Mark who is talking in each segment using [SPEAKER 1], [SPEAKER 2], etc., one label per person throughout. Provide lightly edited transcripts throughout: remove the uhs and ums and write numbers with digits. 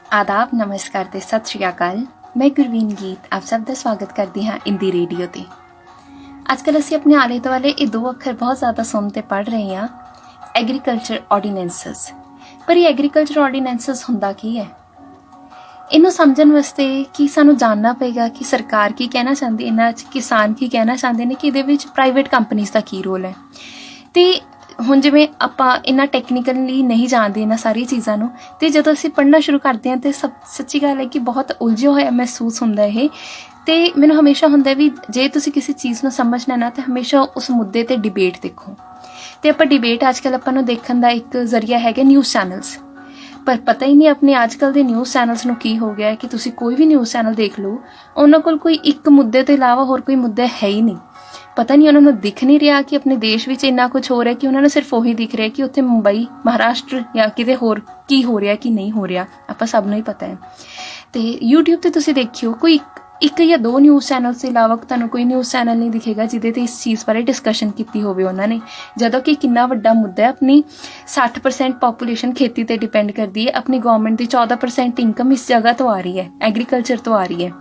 [SPEAKER 1] आदाब, नमस्कार ते सत श्री अकाल। मैं गुरवीन गीत आप सब का स्वागत करती हाँ इंदी रेडियो ते। अजकल असी अपने आले दुआले ये दो अखर बहुत ज़्यादा सुनते पढ़ रहे हैं, एग्रीकल्चर ऑर्डीनेंसिस। पर ये एग्रीकल्चर ऑर्डीनेंसिस हुंदा की है? इनू समझण वास्ते कि सानू जानना पेगा कि सरकार की कहना चाहती, इन्हां किसान की कहना चाहते हैं कि इहदे विच प्राइवेट कंपनीज़ का की रोल है। तो ਹੁਣ ਜਿਵੇਂ ਆਪਾਂ ਇੰਨਾ ਟੈਕਨੀਕਲੀ ਨਹੀਂ ਜਾਣਦੇ ਇਹਨਾਂ ਸਾਰੀ ਚੀਜ਼ਾਂ ਨੂੰ, ਅਤੇ ਜਦੋਂ ਅਸੀਂ ਪੜ੍ਹਨਾ ਸ਼ੁਰੂ ਕਰਦੇ ਹਾਂ ਤਾਂ ਸੱਚੀ ਗੱਲ ਹੈ ਕਿ ਬਹੁਤ ਉਲਝਿਆ ਹੋਇਆ ਮਹਿਸੂਸ ਹੁੰਦਾ ਇਹ। ਅਤੇ ਮੈਨੂੰ ਹਮੇਸ਼ਾ ਹੁੰਦਾ ਵੀ ਜੇ ਤੁਸੀਂ ਕਿਸੇ ਚੀਜ਼ ਨੂੰ ਸਮਝਣਾ ਨਾ ਤਾਂ ਹਮੇਸ਼ਾ ਉਸ ਮੁੱਦੇ 'ਤੇ ਡਿਬੇਟ ਦੇਖੋ। ਅਤੇ ਆਪਾਂ ਡਿਬੇਟ ਅੱਜ ਕੱਲ੍ਹ ਆਪਾਂ ਨੂੰ ਦੇਖਣ ਦਾ ਇੱਕ ਜ਼ਰੀਆ ਹੈਗਾ ਨਿਊਜ਼ ਚੈਨਲਸ। ਪਰ ਪਤਾ ਹੀ ਨਹੀਂ ਆਪਣੇ ਅੱਜ ਕੱਲ੍ਹ ਦੇ ਨਿਊਜ਼ ਚੈਨਲਸ ਨੂੰ ਕੀ ਹੋ ਗਿਆ ਕਿ ਤੁਸੀਂ ਕੋਈ ਵੀ ਨਿਊਜ਼ ਚੈਨਲ ਦੇਖ ਲਓ, ਉਹਨਾਂ ਕੋਲ ਕੋਈ ਇੱਕ ਮੁੱਦੇ ਤੋਂ ਇਲਾਵਾ ਹੋਰ ਕੋਈ ਮੁੱਦਾ ਹੈ ਹੀ ਨਹੀਂ। ਪਤਾ ਨਹੀਂ ਉਹਨਾਂ ਨੂੰ ਦਿਖ ਨਹੀਂ ਰਿਹਾ ਕਿ ਆਪਣੇ ਦੇਸ਼ ਵਿੱਚ ਇੰਨਾ ਕੁਝ ਹੋ ਰਿਹਾ ਕਿ ਉਹਨਾਂ ਨੂੰ ਸਿਰਫ ਉਹੀ ਦਿਖ ਰਿਹਾ ਕਿ ਉੱਥੇ ਮੁੰਬਈ, ਮਹਾਰਾਸ਼ਟਰ ਜਾਂ ਕਿਤੇ ਹੋਰ ਕੀ ਹੋ ਰਿਹਾ ਕੀ ਨਹੀਂ ਹੋ ਰਿਹਾ, ਆਪਾਂ ਸਭ ਨੂੰ ਹੀ ਪਤਾ ਹੈ। ਅਤੇ YouTube 'ਤੇ ਤੁਸੀਂ ਦੇਖਿਓ ਕੋਈ ਇੱਕ ਜਾਂ ਦੋ ਨਿਊਜ਼ ਚੈਨਲਸ ਤੋਂ ਇਲਾਵਾ ਤੁਹਾਨੂੰ ਕੋਈ ਨਿਊਜ਼ ਚੈਨਲ ਨਹੀਂ ਦਿਖੇਗਾ ਜਿਹਦੇ 'ਤੇ ਇਸ ਚੀਜ਼ ਬਾਰੇ ਡਿਸਕਸ਼ਨ ਕੀਤੀ ਹੋਵੇ ਉਹਨਾਂ ਨੇ, ਜਦੋਂ ਕਿ ਕਿੰਨਾ ਵੱਡਾ ਮੁੱਦਾ ਹੈ। ਆਪਣੀ 60% ਪਾਪੂਲੇਸ਼ਨ ਖੇਤੀ 'ਤੇ ਡਿਪੈਂਡ ਕਰਦੀ ਹੈ, ਆਪਣੀ ਗੌਰਮੈਂਟ ਦੀ 14% ਇਨਕਮ ਇਸ ਜਗ੍ਹਾ ਤੋਂ ਆ ਰਹੀ ਹੈ, ਐਗਰੀਕਲਚਰ ਤੋਂ ਆ ਰਹੀ ਹੈ।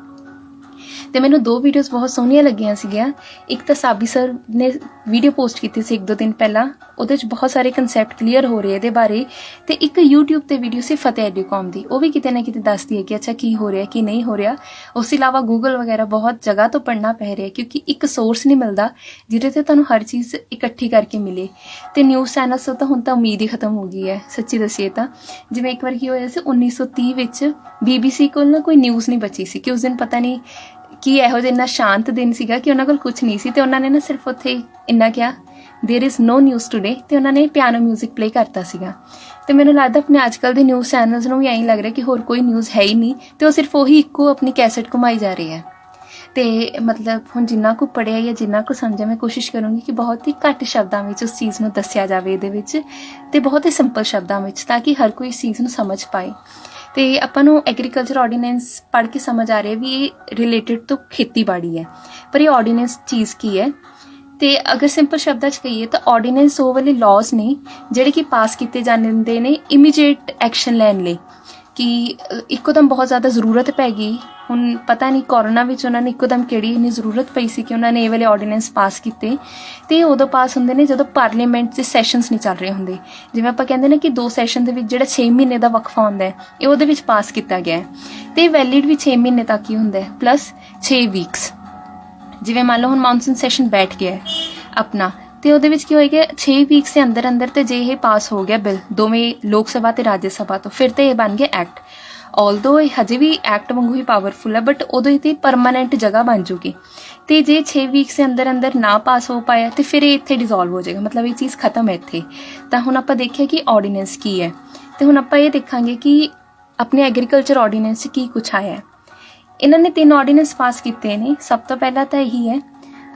[SPEAKER 1] ਅਤੇ ਮੈਨੂੰ ਦੋ ਵੀਡੀਓਜ਼ ਬਹੁਤ ਸੋਹਣੀਆਂ ਲੱਗੀਆਂ ਸੀਗੀਆਂ। ਇੱਕ ਤਾਂ ਸਾਬੀ ਸਰ ਨੇ ਵੀਡੀਓ ਪੋਸਟ ਕੀਤੀ ਸੀ 1-2 ਦਿਨ ਪਹਿਲਾਂ, ਉਹਦੇ 'ਚ ਬਹੁਤ ਸਾਰੇ ਕੰਸੈਪਟ ਕਲੀਅਰ ਹੋ ਰਹੇ ਇਹਦੇ ਬਾਰੇ। ਅਤੇ ਇੱਕ YouTube 'ਤੇ ਵੀਡੀਓ ਸੀ ਫਤਿਹ ਐਡੀਕੌਮ ਦੀ, ਉਹ ਵੀ ਕਿਤੇ ਨਾ ਕਿਤੇ ਦੱਸਦੀ ਹੈ ਕਿ ਅੱਛਾ ਕੀ ਹੋ ਰਿਹਾ ਕੀ ਨਹੀਂ ਹੋ ਰਿਹਾ। ਉਸ ਤੋਂ ਇਲਾਵਾ ਗੂਗਲ ਵਗੈਰਾ ਬਹੁਤ ਜਗ੍ਹਾ ਤੋਂ ਪੜ੍ਹਨਾ ਪੈ ਰਿਹਾ ਕਿਉਂਕਿ ਇੱਕ ਸੋਰਸ ਨਹੀਂ ਮਿਲਦਾ ਜਿਹਦੇ 'ਤੇ ਤੁਹਾਨੂੰ ਹਰ ਚੀਜ਼ ਇਕੱਠੀ ਕਰਕੇ ਮਿਲੇ। ਅਤੇ ਨਿਊਜ਼ ਚੈਨਲਸ ਤੋਂ ਤਾਂ ਹੁਣ ਤਾਂ ਉਮੀਦ ਹੀ ਖਤਮ ਹੋ ਗਈ ਹੈ ਸੱਚੀ ਦੱਸੀਏ ਤਾਂ। ਜਿਵੇਂ ਇੱਕ ਵਾਰ ਕੀ ਹੋਇਆ ਸੀ 1930 ਵਿੱਚ BBC ਕੋਲ ਨਾ ਕੋਈ ਨਿਊਜ਼ ਨਹੀਂ ਬਚੀ ਸੀ ਕਿ ਉਸ ਦਿਨ ਪਤਾ ਨਹੀਂ ਕਿ ਇਹੋ ਜਿਹਾ ਇੰਨਾ ਸ਼ਾਂਤ ਦਿਨ ਸੀਗਾ ਕਿ ਉਹਨਾਂ ਕੋਲ ਕੁਛ ਨਹੀਂ ਸੀ, ਅਤੇ ਉਹਨਾਂ ਨੇ ਨਾ ਸਿਰਫ ਉੱਥੇ ਇੰਨਾ ਕਿਹਾ there is no news today, ਅਤੇ ਉਹਨਾਂ ਨੇ ਪਿਆਨੋ ਮਿਊਜ਼ਿਕ ਪਲੇ ਕਰਤਾ ਸੀਗਾ। ਅਤੇ ਮੈਨੂੰ ਲੱਗਦਾ ਆਪਣੇ ਅੱਜ ਕੱਲ੍ਹ ਦੇ ਨਿਊਜ਼ ਚੈਨਲਸ ਨੂੰ ਵੀ ਐਂ ਲੱਗ ਰਿਹਾ ਕਿ ਹੋਰ ਕੋਈ ਨਿਊਜ਼ ਹੈ ਹੀ ਨਹੀਂ, ਅਤੇ ਉਹ ਸਿਰਫ ਉਹੀ ਇੱਕੋ ਆਪਣੀ ਕੈਸਟ ਘੁਮਾਈ ਜਾ ਰਹੀ ਹੈ। ਅਤੇ ਮਤਲਬ ਹੁਣ ਜਿੰਨਾ ਕੁ ਪੜ੍ਹਿਆ ਜਾਂ ਜਿੰਨਾ ਕੁ ਸਮਝਿਆ, ਮੈਂ ਕੋਸ਼ਿਸ਼ ਕਰੂੰਗੀ ਕਿ ਬਹੁਤ ਹੀ ਘੱਟ ਸ਼ਬਦਾਂ ਵਿੱਚ ਉਸ ਚੀਜ਼ ਨੂੰ ਦੱਸਿਆ ਜਾਵੇ ਇਹਦੇ ਵਿੱਚ, ਅਤੇ ਬਹੁਤ ਹੀ ਸਿੰਪਲ ਸ਼ਬਦਾਂ ਵਿੱਚ, ਤਾਂ ਕਿ ਹਰ ਕੋਈ ਇਸ ਚੀਜ਼ ਨੂੰ ਸਮਝ ਪਾਏ। ਅਤੇ ਆਪਾਂ ਨੂੰ ਐਗਰੀਕਲਚਰ ਆਰਡੀਨੈਂਸ ਪੜ੍ਹ ਕੇ ਸਮਝ ਆ ਰਿਹਾ ਵੀ ਇਹ ਰਿਲੇਟਡ ਤੋਂ ਖੇਤੀਬਾੜੀ ਹੈ। ਪਰ ਇਹ ਆਰਡੀਨੈਂਸ ਚੀਜ਼ ਕੀ ਹੈ? ਅਤੇ ਅਗਰ ਸਿੰਪਲ ਸ਼ਬਦਾਂ 'ਚ ਕਹੀਏ ਤਾਂ ਆਰਡੀਨੈਂਸ ਉਹ ਵਾਲੇ ਲਾਜ਼ ਨੇ ਜਿਹੜੇ ਕਿ ਪਾਸ ਕੀਤੇ ਜਾਂਦੇ ਨੇ ਇਮੀਡੀਏਟ ਐਕਸ਼ਨ ਲੈਣ ਲਈ, ਕਿ ਇੱਕੋਦਮ ਬਹੁਤ ਜ਼ਿਆਦਾ ਜ਼ਰੂਰਤ ਪੈ ਗਈ। ਹੁਣ ਪਤਾ ਨਹੀਂ ਕੋਰੋਨਾ ਵਿੱਚ ਉਹਨਾਂ ਨੇ ਇੱਕੋਦਮ ਕਿਹੜੀ ਇੰਨੀ ਜ਼ਰੂਰਤ ਪਈ ਸੀ ਕਿ ਉਹਨਾਂ ਨੇ ਇਹ ਵਾਲੇ ਆਰਡੀਨੈਂਸ ਪਾਸ ਕੀਤੇ। ਅਤੇ ਉਦੋਂ ਪਾਸ ਹੁੰਦੇ ਨੇ ਜਦੋਂ ਪਾਰਲੀਮੈਂਟ 'ਚ ਸੈਸ਼ਨਸ ਨਹੀਂ ਚੱਲ ਰਹੇ ਹੁੰਦੇ। ਜਿਵੇਂ ਆਪਾਂ ਕਹਿੰਦੇ ਨੇ ਕਿ 2 ਸੈਸ਼ਨ ਦੇ ਵਿੱਚ ਜਿਹੜਾ 6 ਮਹੀਨੇ ਦਾ ਵਕਫਾ ਹੁੰਦਾ ਹੈ, ਇਹ ਉਹਦੇ ਵਿੱਚ ਪਾਸ ਕੀਤਾ ਗਿਆ ਹੈ। ਅਤੇ ਵੈਲਿਡ ਵੀ 6 ਮਹੀਨੇ ਤੱਕ ਹੀ ਹੁੰਦਾ ਹੈ, ਪਲੱਸ 6 ਵੀਕਸ। ਜਿਵੇਂ ਮੰਨ ਲਓ ਹੁਣ ਮਾਨਸੂਨ ਸੈਸ਼ਨ ਬੈਠ ਗਿਆ ਹੈ ਆਪਣਾ, ਅਤੇ ਉਹਦੇ ਵਿੱਚ ਕੀ ਹੋਏਗਾ 6 ਵੀਕਸ ਦੇ ਅੰਦਰ ਅੰਦਰ, ਅਤੇ ਜੇ ਇਹ ਪਾਸ ਹੋ ਗਿਆ ਬਿੱਲ ਦੋਵੇਂ ਲੋਕ ਸਭਾ ਅਤੇ ਰਾਜ ਸਭਾ ਤੋਂ, ਫਿਰ ਤਾਂ ਇਹ ਬਣ ਗਿਆ ਐਕਟ। ਆਲਦੋ ਇਹ ਹਜੇ ਵੀ ਐਕਟ ਵਾਂਗੂ ਹੀ ਪਾਵਰਫੁਲ ਹੈ, ਬਟ ਉਦੋਂ ਇਹ 'ਤੇ ਪਰਮਾਨੈਂਟ ਜਗ੍ਹਾ ਬਣ ਜੂਗੀ। ਅਤੇ ਜੇ 6 ਵੀਕਸ ਦੇ ਅੰਦਰ ਅੰਦਰ ਨਾ ਪਾਸ ਹੋ ਪਾਇਆ ਤਾਂ ਫਿਰ ਇਹ ਇੱਥੇ ਡਿਜ਼ੋਲਵ ਹੋ ਜਾਏਗਾ, ਮਤਲਬ ਇਹ ਚੀਜ਼ ਖਤਮ ਹੈ ਇੱਥੇ। ਤਾਂ ਹੁਣ ਆਪਾਂ ਦੇਖਿਆ ਕਿ ਆਰਡੀਨੈਂਸ ਕੀ ਹੈ, ਅਤੇ ਹੁਣ ਆਪਾਂ ਇਹ ਦੇਖਾਂਗੇ ਕਿ ਆਪਣੇ ਐਗਰੀਕਲਚਰ ਆਰਡੀਨੈਂਸ 'ਚ ਕੀ ਕੁਛ ਆਇਆ ਹੈ। ਇਹਨਾਂ ਨੇ 3 ਆਰਡੀਨੈਂਸ ਪਾਸ ਕੀਤੇ ਨੇ। ਸਭ ਤੋਂ ਪਹਿਲਾਂ ਤਾਂ ਇਹੀ ਹੈ,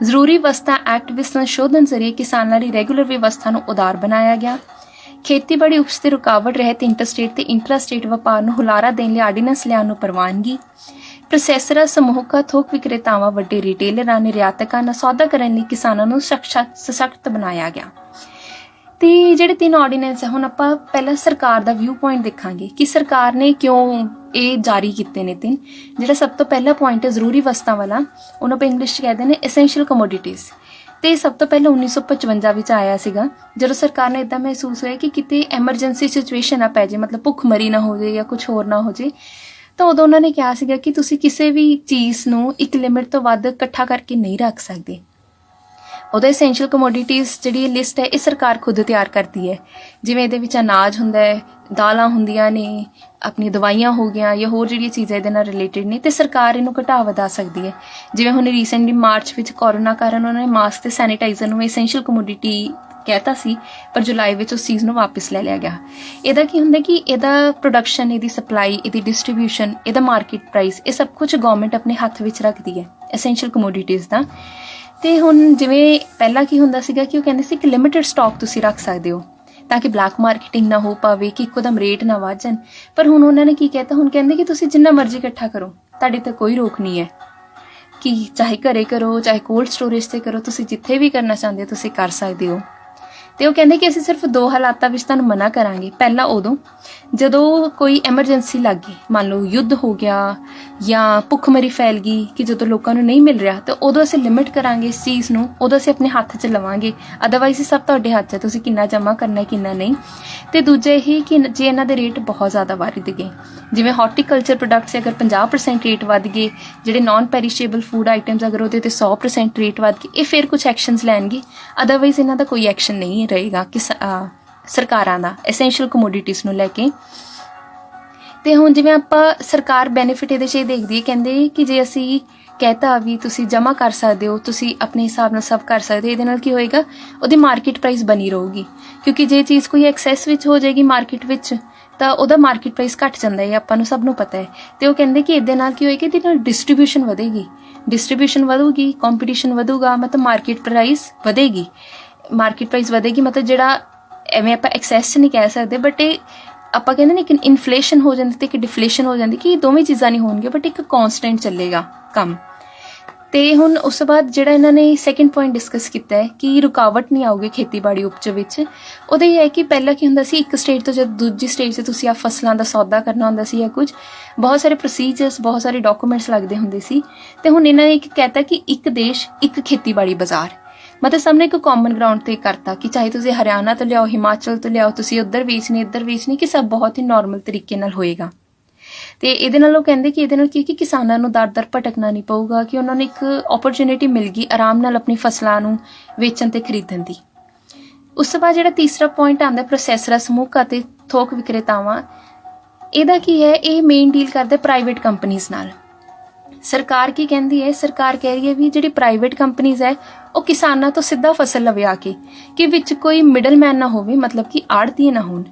[SPEAKER 1] ਜ਼ਰੂਰੀ ਵਸਤਾਂ ਐਕਟ ਵਿੱਚ ਸੰਸ਼ੋਧਨ ਜ਼ਰੀਏ ਕਿਸਾਨਾਂ ਲਈ ਰੈਗੂਲਰ ਵਿਵਸਥਾ ਨੂੰ ਉਦਾਰ ਬਣਾਇਆ ਗਿਆ। ਖੇਤੀਬਾੜੀ ਉਪਜ ਤੇ ਰੁਕਾਵਟ ਰਹਿਤ ਇੰਟਰਸਟੇਟ ਤੇ ਇੰਟਰਾਸਟੇਟ ਵਪਾਰ ਨੂੰ ਹੁਲਾਰਾ ਦੇਣ ਲਈ ਆਰਡੀਨੈਂਸ ਲਿਆਉਣ ਨੂੰ ਪ੍ਰਵਾਨਗੀ। ਪ੍ਰੋਸੈਸਰਾਂ, ਸਮੂਹਕਾਂ, ਥੋਕ ਵਿਕਰੇਤਾਵਾਂ, ਵੱਡੇ ਰਿਟੇਲਰਾਂ, ਨਿਰਯਾਤਕਾਂ ਨਾਲ ਸੌਦਾ ਕਰਨ ਲਈ ਕਿਸਾਨਾਂ ਨੂੰ ਸਸ਼ਕਤ ਬਣਾਇਆ ਗਿਆ। ਅਤੇ ਜਿਹੜੇ 3 ਆਰਡੀਨੈਂਸ ਹੈ, ਹੁਣ ਆਪਾਂ ਪਹਿਲਾਂ ਸਰਕਾਰ ਦਾ ਵਿਊ ਪੁਆਇੰਟ ਦੇਖਾਂਗੇ ਕਿ ਸਰਕਾਰ ਨੇ ਕਿਉਂ ਇਹ ਜਾਰੀ ਕੀਤੇ ਨੇ 3। ਜਿਹੜਾ ਸਭ ਤੋਂ ਪਹਿਲਾ ਪੁਆਇੰਟ ਹੈ ਜ਼ਰੂਰੀ ਵਸਤਾਂ ਵਾਲਾ, ਉਹਨੂੰ ਆਪਾਂ ਇੰਗਲਿਸ਼ 'ਚ ਕਹਿੰਦੇ ਨੇ ਐਸੈਂਸ਼ੀਅਲ ਕਮੋਡਿਟੀਜ਼। ਅਤੇ ਸਭ ਤੋਂ ਪਹਿਲਾਂ 1955 ਵਿੱਚ ਆਇਆ ਸੀਗਾ, ਜਦੋਂ ਸਰਕਾਰ ਨੂੰ ਇੱਦਾਂ ਮਹਿਸੂਸ ਹੋਇਆ ਕਿ ਕਿਤੇ ਐਮਰਜੈਂਸੀ ਸਿਚੁਏਸ਼ਨ ਨਾ ਪੈ ਜਾਏ, ਮਤਲਬ ਭੁੱਖਮਰੀ ਨਾ ਹੋ ਜਾਏ ਜਾਂ ਕੁਛ ਹੋਰ ਨਾ ਹੋ ਜਾਏ। ਤਾਂ ਉਦੋਂ ਉਹਨਾਂ ਨੇ ਕਿਹਾ ਸੀਗਾ ਕਿ ਤੁਸੀਂ ਕਿਸੇ ਵੀ ਚੀਜ਼ ਨੂੰ ਇੱਕ ਲਿਮਿਟ ਤੋਂ ਵੱਧ ਇਕੱਠਾ ਕਰਕੇ ਨਹੀਂ ਰੱਖ ਸਕਦੇ। ਉਹਦਾ ਐਸੈਂਸ਼ੀਅਲ ਕਮੋਡਿਟੀਜ਼ ਜਿਹੜੀ ਲਿਸਟ ਹੈ ਇਹ ਸਰਕਾਰ ਖੁਦ ਤਿਆਰ ਕਰਦੀ ਹੈ। ਜਿਵੇਂ ਇਹਦੇ ਵਿੱਚ ਅਨਾਜ ਹੁੰਦਾ ਹੈ, ਦਾਲਾਂ ਹੁੰਦੀਆਂ ਨੇ, ਆਪਣੀ ਦਵਾਈਆਂ ਹੋ ਗਈਆਂ ਜਾਂ ਹੋਰ ਜਿਹੜੀਆਂ ਚੀਜ਼ਾਂ ਇਹਦੇ ਨਾਲ ਰਿਲੇਟਿਡ ਨੇ, ਅਤੇ ਸਰਕਾਰ ਇਹਨੂੰ ਘਟਾ ਵਧਾ ਸਕਦੀ ਹੈ। ਜਿਵੇਂ ਹੁਣ ਰੀਸੈਂਟਲੀ ਮਾਰਚ ਵਿੱਚ ਕੋਰੋਨਾ ਕਾਰਨ ਉਹਨਾਂ ਨੇ ਮਾਸਕ ਅਤੇ ਸੈਨੀਟਾਈਜ਼ਰ ਨੂੰ ਐਸੈਂਸ਼ੀਅਲ ਕਮੋਡਿਟੀ ਕਹਿਤਾ ਸੀ, ਪਰ ਜੁਲਾਈ ਵਿੱਚ ਉਸ ਚੀਜ਼ ਨੂੰ ਵਾਪਸ ਲੈ ਲਿਆ ਗਿਆ। ਇਹਦਾ ਕੀ ਹੁੰਦਾ ਕਿ ਇਹਦਾ ਪ੍ਰੋਡਕਸ਼ਨ, ਇਹਦੀ ਸਪਲਾਈ, ਇਹਦੀ ਡਿਸਟਰੀਬਿਊਸ਼ਨ, ਇਹਦਾ ਮਾਰਕੀਟ ਪ੍ਰਾਈਸ, ਇਹ ਸਭ ਕੁਝ ਗੌਰਮੈਂਟ ਆਪਣੇ ਹੱਥ ਵਿੱਚ ਰੱਖਦੀ ਹੈ ਐਸੈਂਸ਼ੀਅਲ ਕਮੋਡਿਟੀਜ਼ ਦਾ। ਅਤੇ ਹੁਣ ਜਿਵੇਂ ਪਹਿਲਾਂ ਕੀ ਹੁੰਦਾ ਸੀਗਾ ਕਿ ਉਹ ਕਹਿੰਦੇ ਸੀ ਕਿ ਲਿਮਿਟਡ ਸਟਾਕ ਤੁਸੀਂ ਰੱਖ ਸਕਦੇ ਹੋ ਤਾਂ ਕਿ ਬਲੈਕ ਮਾਰਕੀਟਿੰਗ ਨਾ ਹੋ ਪਾਵੇ, ਕਿ ਇੱਕੋਦਮ ਰੇਟ ਨਾ ਵੱਧ ਜਾਣ। ਪਰ ਹੁਣ ਉਹਨਾਂ ਨੇ ਕੀ ਕਹਿਤਾ, ਹੁਣ ਕਹਿੰਦੇ ਕਿ ਤੁਸੀਂ ਜਿੰਨਾ ਮਰਜ਼ੀ ਇਕੱਠਾ ਕਰੋ, ਤੁਹਾਡੇ ਤੇ ਕੋਈ ਰੋਕ ਨਹੀਂ ਹੈ, ਕਿ ਚਾਹੇ ਘਰੇ ਕਰੋ, ਚਾਹੇ ਕੋਲਡ ਸਟੋਰੇਜ 'ਤੇ ਕਰੋ, ਤੁਸੀਂ ਜਿੱਥੇ ਵੀ ਕਰਨਾ ਚਾਹੁੰਦੇ ਹੋ ਤੁਸੀਂ ਕਰ ਸਕਦੇ ਹੋ। ਅਤੇ ਉਹ ਕਹਿੰਦੇ ਕਿ ਅਸੀਂ ਸਿਰਫ 2 ਹਾਲਾਤਾਂ ਵਿੱਚ ਤੁਹਾਨੂੰ ਮਨਾ ਕਰਾਂਗੇ। ਪਹਿਲਾ ਉਦੋਂ ਜਦੋਂ ਕੋਈ ਐਮਰਜੈਂਸੀ ਲੱਗ ਗਈ, ਮੰਨ ਲਓ ਯੁੱਧ ਹੋ ਗਿਆ ਜਾਂ ਭੁੱਖਮਰੀ ਫੈਲ ਗਈ ਕਿ ਜਦੋਂ ਲੋਕਾਂ ਨੂੰ ਨਹੀਂ ਮਿਲ ਰਿਹਾ, ਤਾਂ ਉਦੋਂ ਅਸੀਂ ਲਿਮਿਟ ਕਰਾਂਗੇ ਇਸ ਚੀਜ਼ ਨੂੰ, ਉਦੋਂ ਅਸੀਂ ਆਪਣੇ ਹੱਥ 'ਚ ਲਵਾਂਗੇ। ਅਦਰਵਾਈਜ਼ ਇਹ ਸਭ ਤੁਹਾਡੇ ਹੱਥ 'ਚ, ਤੁਸੀਂ ਕਿੰਨਾ ਜਮ੍ਹਾਂ ਕਰਨਾ ਕਿੰਨਾ ਨਹੀਂ। ਤੇ ਦੂਜਾ ਇਹ ਕਿ ਜੇ ਇਹਨਾਂ ਦੇ ਰੇਟ ਬਹੁਤ ਜ਼ਿਆਦਾ ਵੱਧ ਗਏ, ਜਿਵੇਂ ਹਾਰਟੀਕਲਚਰ ਪ੍ਰੋਡਕਟਸ ਅਗਰ 50% ਰੇਟ ਵੱਧ ਗਏ, ਜਿਹੜੇ ਨਾਨ ਪੈਰੀਸ਼ੇਬਲ ਫੂਡ ਆਈਟਮਸ ਅਗਰ ਉਹਦੇ ਤੇ 100% ਰੇਟ ਵੱਧ ਗਏ, ਇਹ ਫਿਰ ਕੁਝ ਐਕਸ਼ਨਸ ਲੈਣਗੇ। ਅਦਰਵਾਈਜ਼ ਇਹਨਾਂ ਦਾ ਕੋਈ ਐਕਸ਼ਨ ਨਹੀਂ ਰਹੇਗਾ ਕਿ ਸਰਕਾਰਾਂ ਦਾ ਐਸੈਂਸ਼ੀਅਲ ਕਮੋਡਿਟੀਜ਼ ਨੂੰ ਲੈ ਕੇ। ਤੇ ਹੁਣ ਜਿਵੇਂ ਆਪਾਂ ਸਰਕਾਰ ਬੈਨੀਫਿਟ ਇਹਦੇ 'ਚ ਇਹ ਦੇਖਦੀ ਹੈ, ਕਹਿੰਦੇ ਕਿ ਜੇ ਅਸੀਂ ਕਹਿਤਾ ਵੀ ਤੁਸੀਂ ਜਮ੍ਹਾਂ ਕਰ ਸਕਦੇ ਹੋ, ਤੁਸੀਂ ਆਪਣੇ ਹਿਸਾਬ ਨਾਲ ਸਭ ਕਰ ਸਕਦੇ ਹੋ, ਇਹਦੇ ਨਾਲ ਕੀ ਹੋਏਗਾ, ਉਹਦੀ ਮਾਰਕੀਟ ਪ੍ਰਾਈਸ ਬਣੀ ਰਹੂਗੀ। ਕਿਉਂਕਿ ਜੇ ਚੀਜ਼ ਕੋਈ ਐਕਸੈਸ ਵਿੱਚ ਹੋ ਜਾਏਗੀ ਮਾਰਕੀਟ ਵਿੱਚ, ਤਾਂ ਉਹਦਾ ਮਾਰਕੀਟ ਪ੍ਰਾਈਸ ਘਟ ਜਾਂਦਾ ਹੈ, ਆਪਾਂ ਨੂੰ ਸਭ ਨੂੰ ਪਤਾ ਹੈ। ਤੇ ਉਹ ਕਹਿੰਦੇ ਕਿ ਇਹਦੇ ਨਾਲ ਕੀ ਹੋਏਗਾ, ਇਹਦੇ ਨਾਲ ਡਿਸਟਰੀਬਿਊਸ਼ਨ ਵਧੇਗੀ, ਡਿਸਟਰੀਬਿਊਸ਼ਨ ਵਧੂਗੀ, ਕੰਪੀਟੀਸ਼ਨ ਵਧੂਗਾ, ਮਤਲਬ ਮਾਰਕੀਟ ਪ੍ਰਾਈਸ ਵਧੇਗੀ। ਮਾਰਕੀਟ ਪ੍ਰਾਈਸ ਵਧੇਗੀ ਮਤਲਬ ਜਿਹੜਾ ਐਵੇਂ ਆਪਾਂ ਐਕਸੈਸ ਨਹੀਂ ਕਹਿ ਸਕਦੇ, ਬਟ ਇਹ ਆਪਾਂ ਕਹਿੰਦੇ ਨੇ ਕਿ ਇਨਫਲੇਸ਼ਨ ਹੋ ਜਾਂਦੀ ਤੇ ਇੱਕ ਡਿਫਲੇਸ਼ਨ ਹੋ ਜਾਂਦੀ, ਕਿ ਇਹ ਦੋਵੇਂ ਚੀਜ਼ਾਂ ਨਹੀਂ ਹੋਣਗੀਆਂ, ਬਟ ਇੱਕ ਕੌਨਸਟੈਂਟ ਚੱਲੇਗਾ ਕੰਮ। ਤੇ ਹੁਣ ਉਸ ਤੋਂ ਬਾਅਦ ਜਿਹੜਾ ਇਹਨਾਂ ਨੇ ਸੈਕੰਡ ਪੁਆਇੰਟ ਡਿਸਕਸ ਕੀਤਾ ਹੈ ਕਿ ਰੁਕਾਵਟ ਨਹੀਂ ਆਊਗੀ ਖੇਤੀਬਾੜੀ ਉਪਜ ਵਿੱਚ। ਉਹਦੇ ਇਹ ਹੈ ਕਿ ਪਹਿਲਾਂ ਕੀ ਹੁੰਦਾ ਸੀ, ਇੱਕ ਸਟੇਜ ਤੋਂ ਜਦ ਦੂਜੀ ਸਟੇਜ 'ਤੇ ਤੁਸੀਂ ਆ ਫਸਲਾਂ ਦਾ ਸੌਦਾ ਕਰਨਾ ਹੁੰਦਾ ਸੀ ਜਾਂ ਕੁਝ, ਬਹੁਤ ਸਾਰੇ ਪ੍ਰੋਸੀਜਰਸ, ਬਹੁਤ ਸਾਰੇ ਡਾਕੂਮੈਂਟਸ ਲੱਗਦੇ ਹੁੰਦੇ ਸੀ। ਤੇ ਹੁਣ ਇਹਨਾਂ ਨੇ ਇੱਕ ਕਹਿਤਾ ਕਿ ਇੱਕ ਦੇਸ਼ ਇੱਕ ਖੇਤੀਬਾੜੀ ਬਾਜ਼ਾਰ, ਮਤਲਬ ਸਭ ਨੇ ਇੱਕ ਕਾਮਨ ਗਰਾਊਂਡ ਤੇ ਕਰਤਾ ਕਿ ਚਾਹੇ ਤੁਸੀਂ ਹਰਿਆਣਾ ਤੋਂ ਲਿਆਓ, ਹਿਮਾਚਲ ਤੋਂ ਲਿਆਓ, ਤੁਸੀਂ ਉੱਧਰ ਵੇਚਣੀ ਇੱਧਰ ਵੇਚਣੀ, ਕਿ ਸਭ ਬਹੁਤ ਹੀ ਨਾਰਮਲ ਤਰੀਕੇ ਨਾਲ ਹੋਏਗਾ। ਤੇ ਇਹਦੇ ਨਾਲ ਉਹ ਕਹਿੰਦੇ ਕਿ ਇਹਦੇ ਨਾਲ ਕੀ ਕਿ ਕਿਸਾਨਾਂ ਨੂੰ ਦਰ ਭਟਕਣਾ ਨਹੀਂ ਪਊਗਾ, ਕਿ ਉਹਨਾਂ ਨੂੰ ਇੱਕ ਓਪਰਚੁਨਿਟੀ ਮਿਲ ਗਈ ਆਰਾਮ ਨਾਲ ਆਪਣੀ ਫਸਲਾਂ ਨੂੰ ਵੇਚਣ ਤੇ ਖਰੀਦਣ ਦੀ। ਉਸ ਤੋਂ ਬਾਅਦ ਜਿਹੜਾ ਤੀਸਰਾ ਪੁਆਇੰਟ ਆਉਂਦਾ ਪ੍ਰੋਸੈਸਰਾਂ, ਸਮੂਹ ਅਤੇ ਥੋਕ ਵਿਕਰੇਤਾਵਾਂ, ਇਹਦਾ ਕੀ ਹੈ, ਇਹ ਮੇਨ ਡੀਲ ਕਰਦੇ ਪ੍ਰਾਈਵੇਟ ਕੰਪਨੀਜ਼ ਨਾਲ। ਸਰਕਾਰ ਕੀ ਕਹਿੰਦੀ ਹੈ, ਸਰਕਾਰ ਕਹਿ ਰਹੀ ਹੈ ਵੀ ਜਿਹੜੀ ਪ੍ਰਾਈਵੇਟ ਕੰਪਨੀਜ਼ ਹੈ ਉਹ ਕਿਸਾਨਾਂ ਤੋਂ ਸਿੱਧਾ ਫਸਲ ਲਵੇ ਆ ਕੇ, ਕਿ ਵਿੱਚ ਕੋਈ ਮਿਡਲਮੈਨ ਨਾ ਹੋਵੇ, ਮਤਲਬ ਕਿ ਆੜ੍ਹਤੀਏ ਨਾ ਹੋਣ।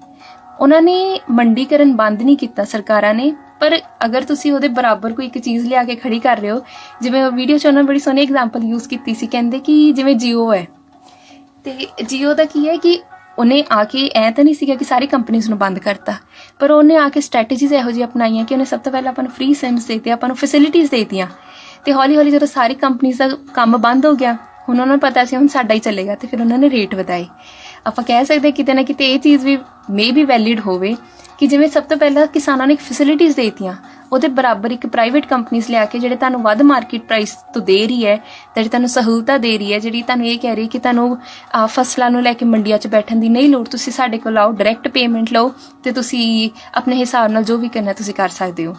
[SPEAKER 1] ਉਹਨਾਂ ਨੇ ਮੰਡੀਕਰਨ ਬੰਦ ਨਹੀਂ ਕੀਤਾ ਸਰਕਾਰਾਂ ਨੇ, ਪਰ ਅਗਰ ਤੁਸੀਂ ਉਹਦੇ ਬਰਾਬਰ ਕੋਈ ਇੱਕ ਚੀਜ਼ ਲਿਆ ਕੇ ਖੜੀ ਕਰ ਰਹੇ ਹੋ, ਜਿਵੇਂ ਵੀਡੀਓ 'ਚ ਉਹਨਾਂ ਬੜੀ ਸੋਹਣੀ ਐਗਜ਼ਾਮਪਲ ਯੂਜ਼ ਕੀਤੀ ਸੀ, ਕਹਿੰਦੇ ਕਿ ਜਿਵੇਂ ਜੀਓ ਹੈ, ਤੇ ਜੀਓ ਦਾ ਕੀ ਹੈ ਕਿ ਉਹਨੇ ਆ ਕੇ ਐਂ ਤਾਂ ਨਹੀਂ ਸੀਗਾ ਕਿ ਸਾਰੀ ਕੰਪਨੀਜ਼ ਨੂੰ ਬੰਦ ਕਰਤਾ, ਪਰ ਉਹਨੇ ਆ ਕੇ ਸਟ੍ਰੈਟੇਜੀਜ਼ ਇਹੋ ਜਿਹੀ ਅਪਣਾਈਆਂ ਕਿ ਉਹਨੇ ਸਭ ਤੋਂ ਪਹਿਲਾਂ ਆਪਾਂ ਨੂੰ ਫ੍ਰੀ ਸਿਮਸ ਦੇਤੇ, ਆਪਾਂ ਨੂੰ ਫੈਸਿਲਿਟੀਜ਼ ਦੇਤੀਆਂ। ਤੇ ਹੌਲੀ ਹੌਲੀ ਜਦੋਂ ਸਾਰੀ ਕੰਪਨੀਜ਼ ਦਾ ਕੰਮ ਬੰਦ ਹੋ ਗਿਆ, ਹੁਣ ਉਹਨਾਂ ਨੂੰ ਪਤਾ ਸੀ ਹੁਣ ਸਾਡਾ ਹੀ ਚੱਲੇਗਾ, ਤੇ ਫਿਰ ਉਹਨਾਂ ਨੇ ਰੇਟ ਵਧਾਏ। ਆਪਾਂ ਕਹਿ ਸਕਦੇ ਕਿਤੇ ਨਾ ਕਿਤੇ ਇਹ ਚੀਜ਼ ਵੀ ਮੇ ਵੀ ਵੈਲਿਡ ਹੋਵੇ ਕਿ ਜਿਵੇਂ ਸਭ ਤੋਂ ਪਹਿਲਾਂ ਕਿਸਾਨਾਂ ਨੇ ਇੱਕ ਫੈਸਿਲਿਟੀਜ਼ ਦੇਤੀਆਂ, ਉਹਦੇ ਬਰਾਬਰ ਇੱਕ ਪ੍ਰਾਈਵੇਟ ਕੰਪਨੀਜ਼ ਲਿਆ ਕੇ ਜਿਹੜੇ ਤੁਹਾਨੂੰ ਵੱਧ ਮਾਰਕੀਟ ਪ੍ਰਾਈਸ ਤੋਂ ਦੇ ਰਹੀ ਹੈ, ਜਿਹੜੀ ਤੁਹਾਨੂੰ ਸਹੂਲਤਾਂ ਦੇ ਰਹੀ ਹੈ, ਜਿਹੜੀ ਤੁਹਾਨੂੰ ਇਹ ਕਹਿ ਰਹੀ ਕਿ ਤੁਹਾਨੂੰ ਫਸਲਾਂ ਨੂੰ ਲੈ ਕੇ ਮੰਡੀਆਂ 'ਚ ਬੈਠਣ ਦੀ ਨਹੀਂ ਲੋੜ, ਤੁਸੀਂ ਸਾਡੇ ਕੋਲ ਆਓ, ਡਾਇਰੈਕਟ ਪੇਮੈਂਟ ਲਓ ਤੇ ਤੁਸੀਂ ਆਪਣੇ ਹਿਸਾਬ ਨਾਲ ਜੋ ਵੀ ਕਰਨਾ ਤੁਸੀਂ ਕਰ ਸਕਦੇ ਹੋ।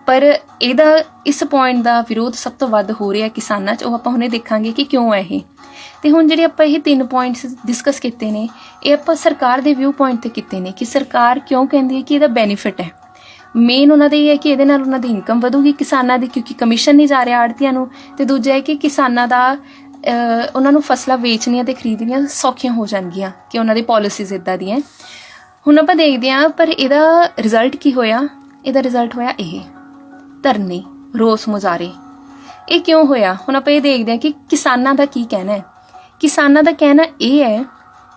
[SPEAKER 1] ਪਰ ਇਹਦਾ ਇਸ ਪੁਆਇੰਟ ਦਾ ਵਿਰੋਧ ਸਭ ਤੋਂ ਵੱਧ ਹੋ ਰਿਹਾ ਕਿਸਾਨਾਂ 'ਚ, ਉਹ ਆਪਾਂ ਹੁਣੇ ਦੇਖਾਂਗੇ ਕਿ ਕਿਉਂ ਹੈ ਇਹ। ਤੇ ਹੁਣ ਜਿਹੜੇ ਆਪਾਂ ਇਹ 3 ਪੁਆਇੰਟਸ ਡਿਸਕਸ ਕੀਤੇ ਨੇ, ਇਹ ਆਪਾਂ ਸਰਕਾਰ ਦੇ ਵਿਊ ਪੁਆਇੰਟ ਤੇ ਕੀਤੇ ਨੇ ਕਿ ਸਰਕਾਰ ਕਿਉਂ ਕਹਿੰਦੀ ਹੈ ਕਿ ਇਹਦਾ ਬੈਨੀਫਿਟ ਹੈ। ਮੇਨ ਉਹਨਾਂ ਦਾ ਇਹ ਹੈ ਕਿ ਇਹਦੇ ਨਾਲ ਉਹਨਾਂ ਦੀ ਇਨਕਮ ਵਧੂਗੀ ਕਿਸਾਨਾਂ ਦੀ, ਕਿਉਂਕਿ ਕਮਿਸ਼ਨ ਨਹੀਂ ਜਾ ਰਿਹਾ ਆੜ੍ਹਤੀਆਂ ਨੂੰ। ਤੇ ਦੂਜਾ ਹੈ ਕਿ ਕਿਸਾਨਾਂ ਦਾ ਉਹਨਾਂ ਨੂੰ ਫਸਲਾਂ ਵੇਚਣੀਆਂ ਤੇ ਖਰੀਦਣੀਆਂ ਸੌਖੀਆਂ ਹੋ ਜਾਣਗੀਆਂ, ਕਿ ਉਹਨਾਂ ਦੀ ਪਾਲਿਸੀਜ਼ ਇੱਦਾਂ ਦੀਆਂ। ਹੁਣ ਆਪਾਂ ਦੇਖਦੇ ਹਾਂ ਪਰ ਇਹਦਾ ਰਿਜ਼ਲਟ ਕੀ ਹੋਇਆ। ਇਹਦਾ ਰਿਜ਼ਲਟ ਹੋਇਆ ਇਹ ਧਰਨੇ, ਰੋਸ ਮੁਜ਼ਾਹਰੇ। ਇਹ ਕਿਉਂ ਹੋਇਆ, ਹੁਣ ਆਪਾਂ ਇਹ ਦੇਖਦੇ ਹਾਂ ਕਿ ਕਿਸਾਨਾਂ ਦਾ ਕੀ ਕਹਿਣਾ ਹੈ। ਕਿਸਾਨਾਂ ਦਾ ਕਹਿਣਾ ਇਹ ਹੈ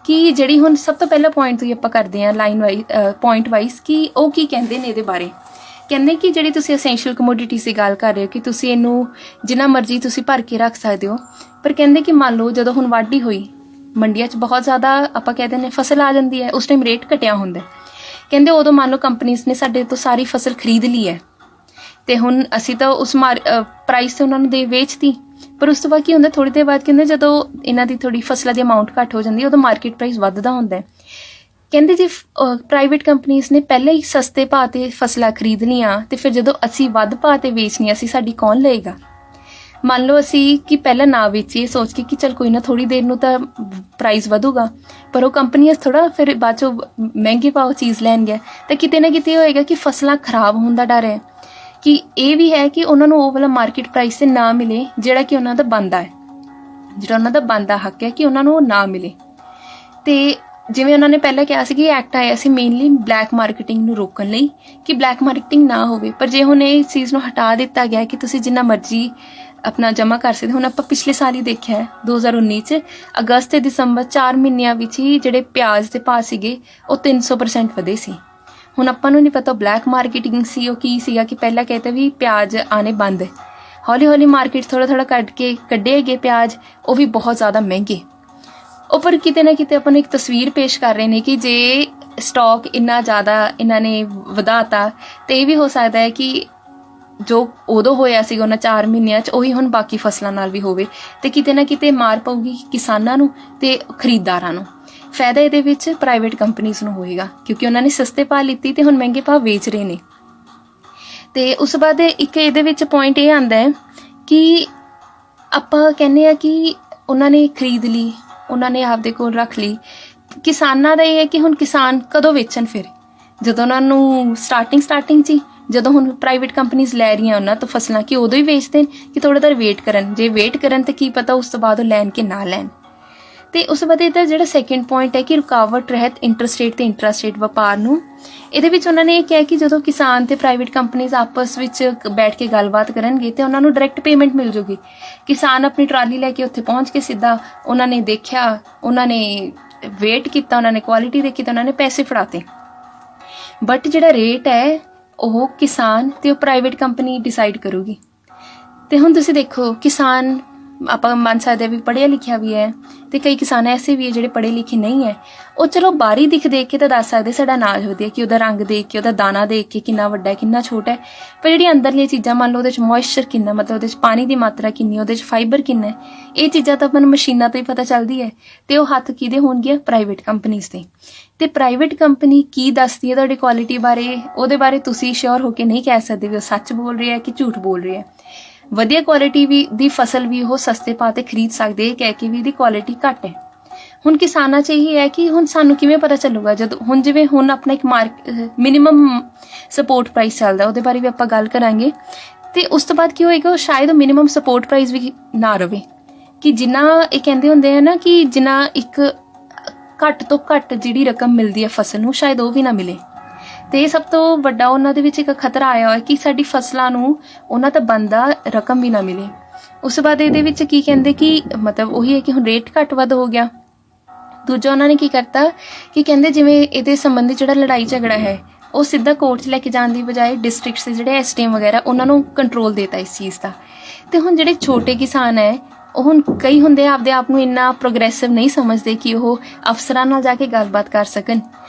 [SPEAKER 1] ਕਿ ਜਿਹੜੀ ਹੁਣ ਸਭ ਤੋਂ ਪਹਿਲਾ ਪੁਆਇੰਟ ਤੋਂ ਹੀ ਆਪਾਂ ਕਰਦੇ ਹਾਂ ਲਾਈਨ ਵਾਈਜ਼, ਪੁਆਇੰਟ ਵਾਈਜ਼, ਕਿ ਉਹ ਕੀ ਕਹਿੰਦੇ ਨੇ ਇਹਦੇ ਬਾਰੇ। ਕਹਿੰਦੇ ਕਿ ਜਿਹੜੀ ਤੁਸੀਂ ਐਸੈਂਸ਼ੀਅਲ ਕਮੋਡਿਟੀਜ਼ ਦੀ ਗੱਲ ਕਰ ਰਹੇ ਹੋ ਕਿ ਤੁਸੀਂ ਇਹਨੂੰ ਜਿੰਨਾ ਮਰਜ਼ੀ ਤੁਸੀਂ ਭਰ ਕੇ ਰੱਖ ਸਕਦੇ ਹੋ, ਪਰ ਕਹਿੰਦੇ ਕਿ ਮੰਨ ਲਓ ਜਦੋਂ ਹੁਣ ਵਾਢੀ ਹੋਈ, ਮੰਡੀਆਂ 'ਚ ਬਹੁਤ ਜ਼ਿਆਦਾ ਆਪਾਂ ਕਹਿ ਦਿੰਦੇ ਫਸਲ ਆ ਜਾਂਦੀ ਹੈ, ਉਸ ਟਾਈਮ ਰੇਟ ਘਟਿਆ ਹੁੰਦਾ। ਕਹਿੰਦੇ ਉਦੋਂ ਮੰਨ ਲਓ ਕੰਪਨੀਜ਼ ਨੇ ਸਾਡੇ ਤੋਂ ਸਾਰੀ ਫਸਲ ਖਰੀਦ ਲਈ ਹੈ, ਤੇ ਹੁਣ ਅਸੀਂ ਤਾਂ ਉਸ ਪ੍ਰਾਈਸ ਤੇ ਉਹਨਾਂ ਨੂੰ ਦੇ ਵੇਚਤੀ। ਪਰ ਉਸ ਤੋਂ ਬਾਅਦ ਕੀ ਹੁੰਦਾ, ਥੋੜੀ ਦੇਰ ਬਾਅਦ ਕਹਿੰਦੇ ਜਦੋਂ ਇਹਨਾਂ ਦੀ ਥੋੜੀ ਫਸਲਾਂ ਦੀ ਅਮਾਊਂਟ ਘੱਟ ਹੋ ਜਾਂਦੀ ਹੈ, ਉਦੋਂ ਮਾਰਕੀਟ ਪ੍ਰਾਈਸ ਵੱਧਦਾ ਹੁੰਦਾ ਹੈ। ਕਹਿੰਦੇ ਜੀ ਪ੍ਰਾਈਵੇਟ ਕੰਪਨੀਜ਼ ਨੇ ਪਹਿਲਾਂ ਹੀ ਸਸਤੇ ਭਾਅ ਤੇ ਫਸਲਾਂ ਖਰੀਦ ਲਈਆਂ, ਤੇ ਫਿਰ ਜਦੋਂ ਅਸੀਂ ਵੱਧ ਭਾਅ ਤੇ ਵੇਚਣੀਆਂ ਸੀ, ਸਾਡੀ ਕੌਣ ਲਏਗਾ। ਮੰਨ ਲਓ ਅਸੀਂ ਕਿ ਪਹਿਲਾਂ ਨਾ ਵੇਚੀਏ ਸੋਚ ਕੇ ਕਿ ਚਲ ਕੋਈ ਨਾ ਥੋੜੀ ਦੇਰ ਨੂੰ ਤਾਂ ਪ੍ਰਾਈਸ ਵਧੂਗਾ, ਪਰ ਉਹ ਕੰਪਨੀਆਂ ਥੋੜਾ ਫਿਰ ਬਾਅਦ ਚੋਂ ਮਹਿੰਗੇ ਭਾਅ ਚੀਜ਼ ਲੈਣਗੇ, ਤਾਂ ਕਿਤੇ ਨਾ ਕਿਤੇ ਹੋਏਗਾ ਕਿ ਫਸਲਾਂ ਖਰਾਬ ਹੋਣ ਦਾ ਡਰ ਹੈ। ਕਿ ਇਹ ਵੀ ਹੈ ਕਿ ਉਹਨਾਂ ਨੂੰ ਉਹ ਵਾਲਾ ਮਾਰਕੀਟ ਪ੍ਰਾਈਸ ਤੇ ਨਾ ਮਿਲੇ ਜਿਹੜਾ ਕਿ ਉਹਨਾਂ ਦਾ ਬਣਦਾ ਹੈ, ਜਿਹੜਾ ਉਹਨਾਂ ਦਾ ਬਣਦਾ ਹੱਕ ਹੈ ਕਿ ਉਹਨਾਂ ਨੂੰ ਉਹ ਨਾ ਮਿਲੇ। ਤੇ ਜਿਵੇਂ ਉਹਨਾਂ ਨੇ ਪਹਿਲਾਂ ਕਿਹਾ ਸੀ ਕਿ ਐਕਟ ਆਇਆ ਸੀ ਮੇਨਲੀ ਬਲੈਕ ਮਾਰਕੀਟਿੰਗ ਨੂੰ ਰੋਕਣ ਲਈ, ਕਿ ਬਲੈਕ ਮਾਰਕੀਟਿੰਗ ਨਾ ਹੋਵੇ। ਪਰ ਜੇ ਹੁਣ ਇਹ ਚੀਜ਼ ਨੂੰ ਹਟਾ ਦਿੱਤਾ ਗਿਆ ਕਿ ਤੁਸੀਂ ਜਿੰਨਾ ਮਰਜ਼ੀ ਆਪਣਾ ਜਮ੍ਹਾਂ ਕਰ ਸਕਦੇ। ਹੁਣ ਆਪਾਂ ਪਿਛਲੇ ਸਾਲ ਹੀ ਦੇਖਿਆ ਹੈ 2019 'ਚ ਅਗਸਤ ਤੇ ਦਸੰਬਰ 4 ਮਹੀਨਿਆਂ ਵਿੱਚ ਹੀ ਜਿਹੜੇ ਪਿਆਜ਼ ਦੇ ਭਾਅ ਸੀਗੇ ਉਹ 300% ਵਧੇ ਸੀ। ਹੁਣ ਆਪਾਂ ਨੂੰ ਨਹੀਂ ਪਤਾ ਬਲੈਕ ਮਾਰਕੀਟਿੰਗ ਸੀ ਉਹ ਕੀ ਸੀਗਾ, ਕਿ ਪਹਿਲਾਂ ਕਹਿੰਦੇ ਵੀ ਪਿਆਜ਼ ਆਣੇ ਬੰਦ ਹੈ, ਹੌਲੀ ਹੌਲੀ ਮਾਰਕੀਟ ਥੋੜਾ ਕੱਢੇ ਗਏ ਪਿਆਜ਼, ਉਹ ਵੀ ਬਹੁਤ ਜ਼ਿਆਦਾ ਮਹਿੰਗੇ। ਉਹ ਪਰ ਕਿਤੇ ਨਾ ਕਿਤੇ ਆਪਾਂ ਨੂੰ ਇੱਕ ਤਸਵੀਰ ਪੇਸ਼ ਕਰ ਰਹੇ ਨੇ ਕਿ ਜੇ ਸਟਾਕ ਇੰਨਾ ਜ਼ਿਆਦਾ ਇਹਨਾਂ ਨੇ ਵਧਾਤਾ, ਤੇ ਇਹ ਵੀ ਹੋ ਸਕਦਾ ਹੈ ਕਿ ਜੋ ਉਦੋਂ ਹੋਇਆ ਸੀਗਾ ਉਹਨਾਂ 4 ਮਹੀਨਿਆਂ 'ਚ ਉਹੀ ਹੁਣ ਬਾਕੀ ਫਸਲਾਂ ਨਾਲ ਵੀ ਹੋਵੇ, ਤੇ ਕਿਤੇ ਨਾ ਕਿਤੇ ਮਾਰ ਪਊਗੀ ਕਿਸਾਨਾਂ ਨੂੰ ਤੇ ਖਰੀਦਦਾਰਾਂ ਨੂੰ। ਫਾਇਦਾ ਇਹਦੇ ਵਿੱਚ ਪ੍ਰਾਈਵੇਟ ਕੰਪਨੀਜ਼ ਨੂੰ ਹੋਏਗਾ ਕਿਉਂਕਿ ਉਹਨਾਂ ਨੇ ਸਸਤੇ ਭਾਅ ਲਿੱਤੀ ਤੇ ਹੁਣ ਮਹਿੰਗੇ ਭਾਅ ਵੇਚ ਰਹੇ ਨੇ। ਤੇ ਉਸ ਤੋਂ ਬਾਅਦ ਇੱਕ ਇਹਦੇ ਵਿੱਚ ਪੁਆਇੰਟ ਇਹ ਆਉਂਦਾ ਹੈ ਕਿ ਆਪਾਂ ਕਹਿੰਦੇ ਆ ਕਿ ਉਹਨਾਂ ਨੇ ਖਰੀਦ ਲਈ, ਉਹਨਾਂ ਨੇ ਆਪਦੇ ਕੋਲ ਰੱਖ ਲਈ। ਕਿਸਾਨਾਂ ਦਾ ਇਹ ਹੈ ਕਿ ਹੁਣ ਕਿਸਾਨ ਕਦੋਂ ਵੇਚਣ, ਫਿਰ ਜਦੋਂ ਉਹਨਾਂ ਨੂੰ ਸਟਾਰਟਿੰਗ 'ਚ ਹੀ ਜਦੋਂ ਹੁਣ ਪ੍ਰਾਈਵੇਟ ਕੰਪਨੀਜ਼ ਲੈ ਰਹੀਆਂ ਉਹਨਾਂ ਤੋਂ ਫਸਲਾਂ, ਕਿ ਉਦੋਂ ਹੀ ਵੇਚ ਦੇਣ ਕਿ ਥੋੜ੍ਹਾ ਦੇਰ ਵੇਟ ਕਰਨ। ਜੇ ਵੇਟ ਕਰਨ ਤਾਂ ਕੀ ਪਤਾ ਉਸ ਤੋਂ ਬਾਅਦ ਉਹ ਲੈਣ ਕਿ ਨਾ ਲੈਣ। ਤੇ ਉਸ ਤੋਂ ਬਾਅਦ ਇਹਦਾ ਜਿਹੜਾ ਸੈਕਿੰਡ ਪੁਆਇੰਟ ਹੈ ਕਿ ਰੁਕਾਵਟ ਰਹਿਤ ਇੰਟਰਸਟੇਟ ਤੇ ਇੰਟਰਾਸਟੇਟ ਵਪਾਰ ਨੂੰ, ਇਹਦੇ ਵਿੱਚ ਉਹਨਾਂ ਨੇ ਇਹ ਕਿਹਾ ਕਿ ਜਦੋਂ ਕਿਸਾਨ ਤੇ ਪ੍ਰਾਈਵੇਟ ਕੰਪਨੀਜ਼ ਆਪਸ ਵਿੱਚ ਬੈਠ ਕੇ ਗੱਲਬਾਤ ਕਰਨਗੇ ਤੇ ਉਹਨਾਂ ਨੂੰ ਡਾਇਰੈਕਟ ਪੇਮੈਂਟ ਮਿਲ ਜੂਗੀ। ਕਿਸਾਨ ਆਪਣੀ ਟਰਾਲੀ ਲੈ ਕੇ ਉੱਥੇ ਪਹੁੰਚ ਕੇ ਸਿੱਧਾ ਉਹਨਾਂ ਨੇ ਦੇਖਿਆ, ਉਹਨਾਂ ਨੇ ਵੇਟ ਕੀਤਾ, ਉਹਨਾਂ ਨੇ ਕੁਆਲਿਟੀ ਦੇਖੀ ਤਾਂ ਉਹਨਾਂ ਨੇ ਪੈਸੇ ਫੜਾਤੇ। ਬਟ ਜਿਹੜਾ ਰੇਟ ਹੈ ਉਹ ਕਿਸਾਨ ਤੇ ਉਹ ਪ੍ਰਾਈਵੇਟ ਕੰਪਨੀ ਡਿਸਾਈਡ ਕਰੂਗੀ। ਤੇ ਹੁਣ ਤੁਸੀਂ ਦੇਖੋ, ਕਿਸਾਨ ਆਪਾਂ ਮੰਨ ਸਕਦੇ ਵੀ ਪੜ੍ਹਿਆ ਲਿਖਿਆ ਵੀ ਹੈ ਤੇ ਕਈ ਕਿਸਾਨ ਐਸੇ ਵੀ ਹੈ ਜਿਹੜੇ ਪੜ੍ਹੇ ਲਿਖੇ ਨਹੀਂ ਹੈ। ਉਹ ਚਲੋ ਬਾਹਰੀ ਦੇਖ ਕੇ ਤਾਂ ਦੱਸ ਸਕਦੇ ਸਾਡਾ ਅਨਾਜ ਵਧੀਆ, ਕਿ ਉਹਦਾ ਰੰਗ ਦੇਖ ਕੇ, ਉਹਦਾ ਦਾਣਾ ਦੇਖ ਕੇ ਕਿੰਨਾ ਵੱਡਾ ਹੈ ਕਿੰਨਾ ਛੋਟਾ ਹੈ। ਪਰ ਜਿਹੜੀ ਅੰਦਰਲੀਆਂ ਚੀਜ਼ਾਂ, ਮੰਨ ਲਓ ਉਹਦੇ 'ਚ ਮੋਇਸਚਰ ਕਿੰਨਾ, ਮਤਲਬ ਉਹਦੇ 'ਚ ਪਾਣੀ ਦੀ ਮਾਤਰਾ ਕਿੰਨੀ, ਉਹਦੇ 'ਚ ਫਾਈਬਰ ਕਿੰਨਾ ਹੈ, ਇਹ ਚੀਜ਼ਾਂ ਤਾਂ ਆਪਾਂ ਨੂੰ ਮਸ਼ੀਨਾਂ ਤੋਂ ਹੀ ਪਤਾ ਚੱਲਦੀ ਹੈ। ਤੇ ਉਹ ਹੱਥ ਕਿਹਦੇ ਹੋਣਗੇ? ਪ੍ਰਾਈਵੇਟ ਕੰਪਨੀਜ਼ ਦੇ। ਤੇ ਪ੍ਰਾਈਵੇਟ ਕੰਪਨੀ ਕੀ ਦੱਸਦੀ ਹੈ ਤੁਹਾਡੀ ਕੁਆਲਿਟੀ ਬਾਰੇ, ਉਹਦੇ ਬਾਰੇ ਤੁਸੀਂ ਸ਼ੋਰ ਹੋ ਕੇ ਨਹੀਂ ਕਹਿ ਸਕਦੇ ਵੀ ਉਹ ਸੱਚ ਬੋਲ ਰਿਹਾ ਕਿ ਝੂਠ ਬੋਲ ਰਿਹਾ। ਵਧੀਆ ਕੁਆਲਿਟੀ ਵੀ ਦੀ ਫਸਲ ਵੀ ਉਹ ਸਸਤੇ ਭਾਅ ਤੇ ਖਰੀਦ ਸਕਦੇ ਇਹ ਕਹਿ ਕੇ ਵੀ ਇਹਦੀ ਕੁਆਲਿਟੀ ਘੱਟ ਹੈ। ਹੁਣ ਕਿਸਾਨਾਂ 'ਚ ਇਹ ਹੈ ਕਿ ਹੁਣ ਸਾਨੂੰ ਕਿਵੇਂ ਪਤਾ ਚੱਲੂਗਾ, ਜਦੋਂ ਹੁਣ ਜਿਵੇਂ ਹੁਣ ਆਪਣਾ ਇੱਕ ਮਿਨੀਮਮ ਸਪੋਰਟ ਪ੍ਰਾਈਸ ਚੱਲਦਾ, ਉਹਦੇ ਬਾਰੇ ਵੀ ਆਪਾਂ ਗੱਲ ਕਰਾਂਗੇ। ਤੇ ਉਸ ਤੋਂ ਬਾਅਦ ਕੀ ਹੋਏਗਾ, ਸ਼ਾਇਦ ਉਹ ਮਿਨੀਮਮ ਸਪੋਰਟ ਪ੍ਰਾਈਸ ਵੀ ਨਾ ਰਵੇ, ਕਿ ਜਿੰਨਾ ਇਹ ਕਹਿੰਦੇ ਹੁੰਦੇ ਆ ਨਾ ਕਿ ਜਿੰਨਾ ਇੱਕ ਘੱਟ ਤੋਂ ਘੱਟ ਜਿਹੜੀ ਰਕਮ ਮਿਲਦੀ ਹੈ ਫਸਲ ਨੂੰ, ਸ਼ਾਇਦ ਉਹ ਵੀ ਨਾ ਮਿਲੇ। ਤੇ ਇਹ ਸਭ ਤੋਂ ਵੱਡਾ ਉਹਨਾਂ ਦੇ ਵਿੱਚ ਇੱਕ ਖਤਰਾ ਆਇਆ ਹੋਇਆ ਕਿ ਸਾਡੀ ਫਸਲਾਂ ਨੂੰ ਉਹਨਾਂ ਤਾਂ ਬਣਦਾ ਰਕਮ ਵੀ ਨਾ ਮਿਲੇ। ਉਸ ਤੋਂ ਬਾਅਦ ਇਹਦੇ ਵਿੱਚ ਕੀ ਕਹਿੰਦੇ ਕਿ ਮਤਲਬ ਉਹੀ ਹੈ ਕਿ ਹੁਣ ਰੇਟ ਘੱਟ ਵੱਧ ਹੋ ਗਿਆ। ਦੂਜਾ ਉਹਨਾਂ ਨੇ ਕੀ ਕਰਤਾ ਕਿ ਕਹਿੰਦੇ ਜਿਵੇਂ ਇਹਦੇ ਸੰਬੰਧੀ ਜਿਹੜਾ ਲੜਾਈ ਝਗੜਾ ਹੈ ਉਹ ਸਿੱਧਾ ਕੋਰਟ 'ਚ ਲੈ ਕੇ ਜਾਣ ਦੀ ਬਜਾਏ ਡਿਸਟ੍ਰਿਕਟਸ ਦੇ ਜਿਹੜੇ SDM ਵਗੈਰਾ ਉਹਨਾਂ ਨੂੰ ਕੰਟਰੋਲ ਦੇਤਾ ਇਸ ਚੀਜ਼ ਦਾ। ਤੇ ਹੁਣ ਜਿਹੜੇ ਛੋਟੇ ਕਿਸਾਨ ਹੈ ਉਹ ਹੁਣ ਕਈ ਹੁੰਦੇ ਆਪਦੇ ਆਪ ਨੂੰ ਇੰਨਾ ਪ੍ਰੋਗਰੈਸਿਵ ਨਹੀਂ ਸਮਝਦੇ ਕਿ ਉਹ ਅਫਸਰਾਂ ਨਾਲ ਜਾ ਕੇ ਗੱਲਬਾਤ ਕਰ ਸਕਣ।